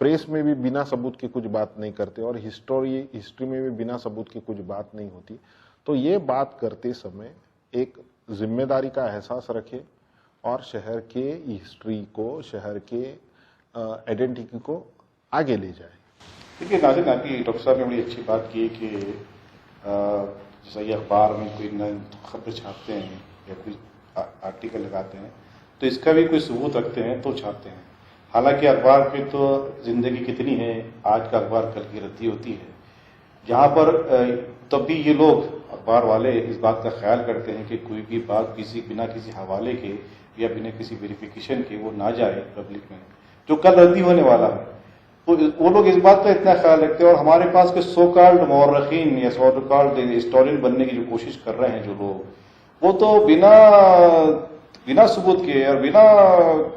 प्रेस में भी बिना सबूत के कुछ बात नहीं करते, और हिस्ट्री में भी बिना सबूत के कुछ बात नहीं होती। तो ये बात करते समय एक जिम्मेदारी का एहसास रखें और शहर के हिस्ट्री को, शहर के आइडेंटिटी को आगे ले जाए। देखिए नाज़रीन, आपकी डॉक्टर साहब ने बड़ी अच्छी बात की कि जैसा ये अखबार में कोई नई खबर छापते हैं या कोई आर्टिकल लगाते हैं तो इसका भी कोई सबूत रखते हैं तो छापते हैं। हालांकि अखबार की तो जिंदगी कितनी है, आज का अखबार कल की रद्दी होती है। जहाँ पर तब भी ये लोग अखबार वाले इस बात का ख्याल करते हैं कि कोई भी बात बिना किसी हवाले के या बिना किसी वेरिफिकेशन के वो ना जाए पब्लिक में, जो कल रद्दी होने वाला है। तो वो लोग इस बात का इतना ख्याल रखते हैं। और हमारे पास के सो कॉल्ड मौरखीन या सो कॉल्ड हिस्टोरियन बनने की जो कोशिश कर रहे हैं जो लोग, वो तो बिना सबूत के और बिना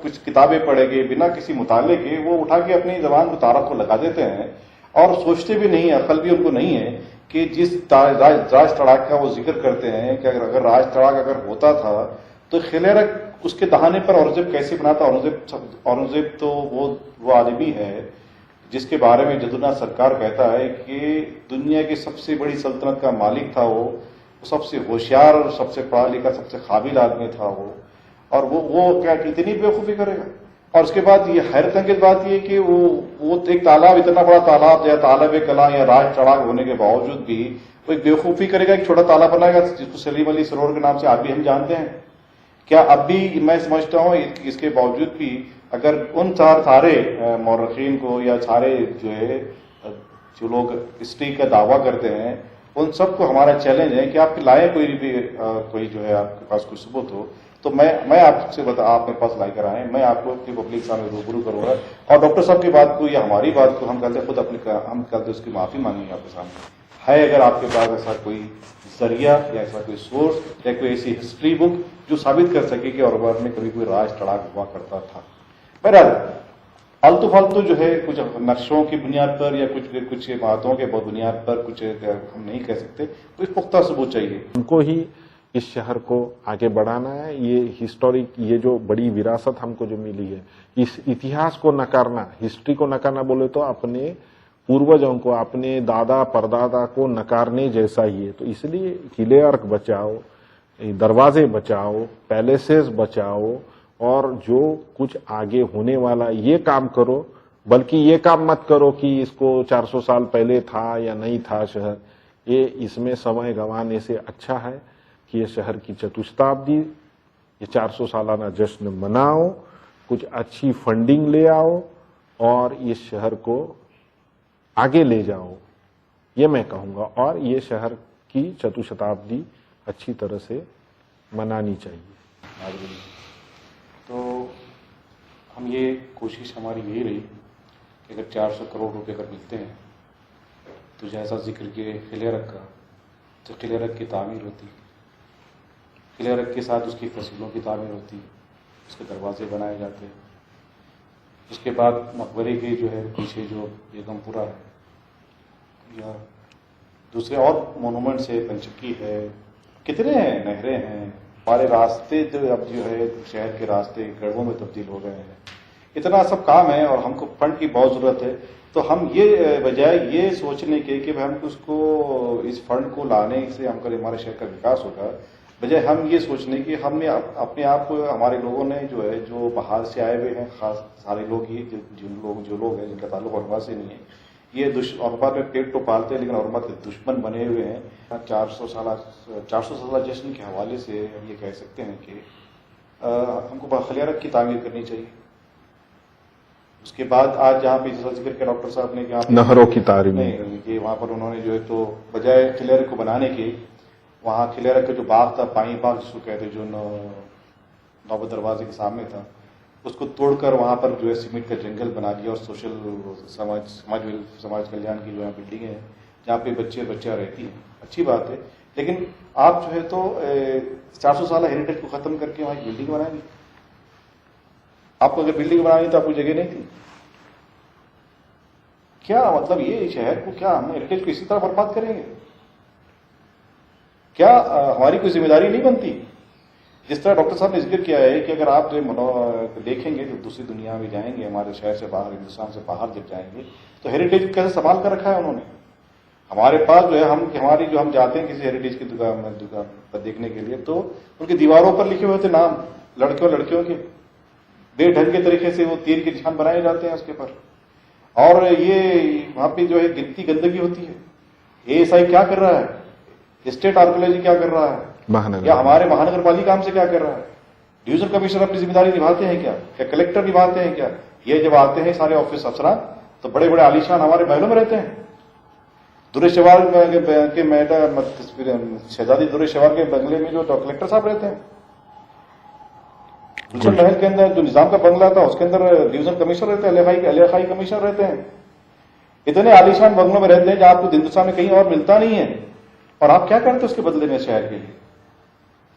कुछ किताबें पढ़े के, बिना किसी मुताले के वो उठा के अपनी जबान को तारा को लगा देते हैं और सोचते भी नहीं है, अकल भी उनको नहीं है कि जिस राज तड़ाक का वो जिक्र करते हैं कि अगर राज तड़ाक अगर होता था तो खिलेरा उसके दहाने पर औरंगजेब कैसे बनाता। औरंगजेब तो वो आदमी है जिसके बारे में जदुनाथ सरकार कहता है कि दुनिया की सबसे बड़ी सल्तनत का मालिक था वो सबसे होशियार और सबसे पढ़ा लिखा, सबसे काबिल आदमी था वो। और वो क्या कितनी बेवकूफी करेगा। और उसके बाद ये हैरतअंगेज बात ये कि वो एक तालाब, इतना बड़ा तालाब या तालाब कला या राज चढ़ाक होने के बावजूद भी वो एक बेवकूफी करेगा, एक छोटा तालाब बनाएगा जिसको सलीम अली सरोवर के नाम से आज भी हम जानते हैं। क्या अब भी मैं समझता हूं इसके बावजूद भी अगर उन सारे मौरखीन को या सारे जो लोग हिस्ट्री का दावा करते हैं उन सबको हमारा चैलेंज है कि आप लाए कोई जो है आपके पास कोई सबूत हो तो मैं आपसे आप मेरे पास लाकर आए, मैं आपको अपनी पब्लिक सामने रूबरू करूंगा। और डॉक्टर साहब की बात को या हमारी बात को हम कहते खुद हम कहते उसकी माफी मांगेंगे आपके सामने। है अगर आपके पास ऐसा कोई जरिया या ऐसा कोई सोर्स या कोई ऐसी हिस्ट्री बुक जो साबित कर सके कि औरंगाबाद में कभी कोई राज तड़ाक हुआ करता था। बहरहाल फालतू फालतू जो है कुछ नक्शों की बुनियाद पर या कुछ बातों के बुनियाद पर कुछ हम नहीं कह सकते, कोई पुख्ता सबूत चाहिए। हमको ही इस शहर को आगे बढ़ाना है। ये हिस्टोरिक, ये जो बड़ी विरासत हमको जो मिली है, इस इतिहास को नकारना, हिस्ट्री को नकारना बोले तो अपने पूर्वजों को, अपने दादा परदादा को नकारने जैसा ही है। तो इसलिए किले अर्क बचाओ, दरवाजे बचाओ, पैलेसेस बचाओ, और जो कुछ आगे होने वाला ये काम करो। बल्कि ये काम मत करो कि इसको 400 साल पहले था या नहीं था शहर। ये इसमें समय गंवाने से अच्छा है कि ये शहर की चतुशताब्दी, ये 400 सालाना जश्न मनाओ, कुछ अच्छी फंडिंग ले आओ, और इस शहर को आगे ले जाओ, ये मैं कहूँगा। और ये शहर की चतुशताब्दी अच्छी तरह से मनानी चाहिए। तो हम ये कोशिश हमारी यही रही कि अगर 400 करोड़ रुपए अगर मिलते हैं तो जैसा जिक्र किए किले रख का, तो किले रख की तामीर होती, किले रख के साथ उसकी फसलों की तामीर होती, उसके दरवाजे बनाए जाते। उसके बाद मकबरे के जो है पीछे जो बेगमपुरा है या दूसरे और मोनूमेंट्स है, पंचक्की है, कितने हैं, नहरें हैं, हमारे रास्ते जो अब जो है शहर के रास्ते गढ़ों में तब्दील हो गए हैं। इतना सब काम है और हमको फंड की बहुत ज़रूरत है। तो हम ये बजाय ये सोचने के कि हम उसको इस फंड को लाने से हमको हमारे शहर का विकास होगा, बजाय हम ये सोचने की हमने अपने आप को, हमारे लोगों ने जो है जो बाहर से आए हुए हैं, खास सारे लोग ही जो लोग हैं जिनका ताल्लुक औरंगाबाद से नहीं है, ये औरंगाबाद में पेट तो पालते हैं लेकिन औरंगाबाद के दुश्मन बने हुए हैं। 400 साल जश्न के हवाले से हम ये कह सकते हैं कि हमको खलियारत की तामीर करनी चाहिए। उसके बाद आज जहाँ पे जैसा जिक्र किया डॉक्टर साहब ने कि नहरों की तारीफ नहीं कि वहाँ पर उन्होंने जो है तो बजाय खलियारत को बनाने के वहाँ खलियारत का जो बाग था, पानी बाग जिसको कहते, जो नौबत दरवाजे के सामने था, उसको तोड़कर वहाँ पर जो है सीमेंट का जंगल बना दिया और सोशल समाज कल्याण की जो है बिल्डिंग है जहाँ पे बच्चियाँ रहती हैं। अच्छी बात है, लेकिन आप जो है तो 400 साल हेरिटेज को खत्म करके वहाँ बिल्डिंग बनाएंगे। आपको अगर बिल्डिंग बनानी तो आपको जगह नहीं थी क्या? मतलब ये शहर को क्या हम हेरिटेज को इसी तरह बर्बाद करेंगे क्या? हमारी कोई जिम्मेदारी नहीं बनती? जिस तरह डॉक्टर साहब ने जिक्र किया है कि अगर आप जो देखेंगे जो दूसरी दुनिया में जाएंगे, हमारे शहर से बाहर, हिंदुस्तान से बाहर जब जाएंगे तो हेरिटेज कैसे संभाल कर रखा है उन्होंने। हमारे पास जो है हमारी जो हम जाते हैं किसी हेरिटेज की दुकान पर देखने के लिए, तो उनकी दीवारों पर लिखे हुए थे नाम लड़कियों लड़कियों के, बेढंग के तरीके से वो तीर के निशान बनाए जाते हैं उसके पर। और ये वहां पे जो है गिनती गंदगी होती है। एएसआई क्या कर रहा है? स्टेट आर्कियोलॉजी क्या कर रहा है? या हमारे महानगर पालिका हमसे क्या कर रहा है? डिवीजन कमिश्नर अपनी जिम्मेदारी निभाते हैं क्या कलेक्टर निभाते हैं क्या? ये जब आते हैं सारे ऑफिस अफसरान तो बड़े बड़े आलीशान हमारे महलों में रहते हैं। दुरेशवाल के मैडम शहजादी दुरेशवाल के बंगले में जो कलेक्टर साहब रहते हैं, गुलशन महल के अंदर जो निजाम का बंगला था उसके अंदर डिवीजन कमिश्नर रहते हैं, एलएफआई कमिश्नर रहते हैं। इतने आलीशान बंगलों में रहते हैं जो आपको हिंदुस्तान में कहीं और मिलता नहीं है। और आप क्या करते उसके बदले में शहर के लिए?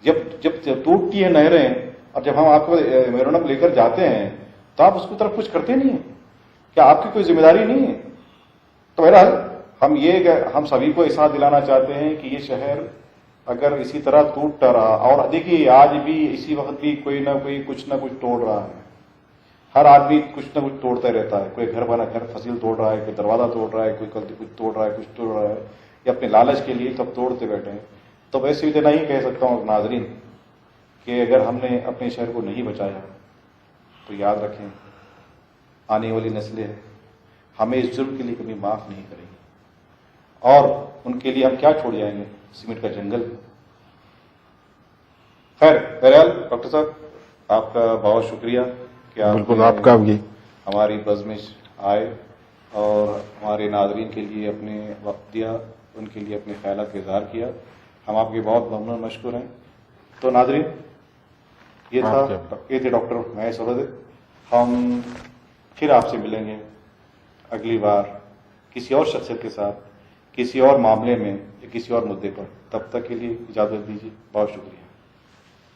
जब टूटती है नहरें और जब हम आपको मेरोनम लेकर जाते हैं तो आप उसकी तरफ कुछ करते नहीं है क्या? आपकी कोई जिम्मेदारी नहीं है? तो बहरहाल हम सभी को एहसास दिलाना चाहते हैं कि ये शहर अगर इसी तरह टूटता रहा, और देखिए आज भी इसी वक्त भी कोई ना कोई कुछ ना कुछ तोड़ रहा है। हर आदमी कुछ ना कुछ तोड़ता रहता है। कोई घर फसील तोड़ रहा है, कोई दरवाजा तोड़ रहा है, कोई कुछ तोड़ रहा है, कुछ तोड़ रहा है, या अपने लालच के लिए सब तोड़ते बैठे हैं। तो वैसे भी इतना ही कह सकता हूँ नाजरीन कि अगर हमने अपने शहर को नहीं बचाया तो याद रखें आने वाली नस्लें हमें इस जुर्म के लिए कभी माफ नहीं करेंगी, और उनके लिए हम क्या छोड़ जाएंगे? सीमेंट का जंगल। खैर बहरहाल डॉक्टर साहब आपका बहुत शुक्रिया कि आपका भी हमारी बज़्मिश आए और हमारे नाजरीन के लिए अपने वक्त दिया, उनके लिए अपने ख्यालात का इजहार किया। हम आपके बहुत ममनून मशकूर हैं। तो नाजरीन ये थे डॉक्टर महेश सरोदे। हम फिर आपसे मिलेंगे अगली बार किसी और शख्सियत के साथ, किसी और मामले में या किसी और मुद्दे पर। तब तक के लिए इजाज़त दीजिए। बहुत शुक्रिया।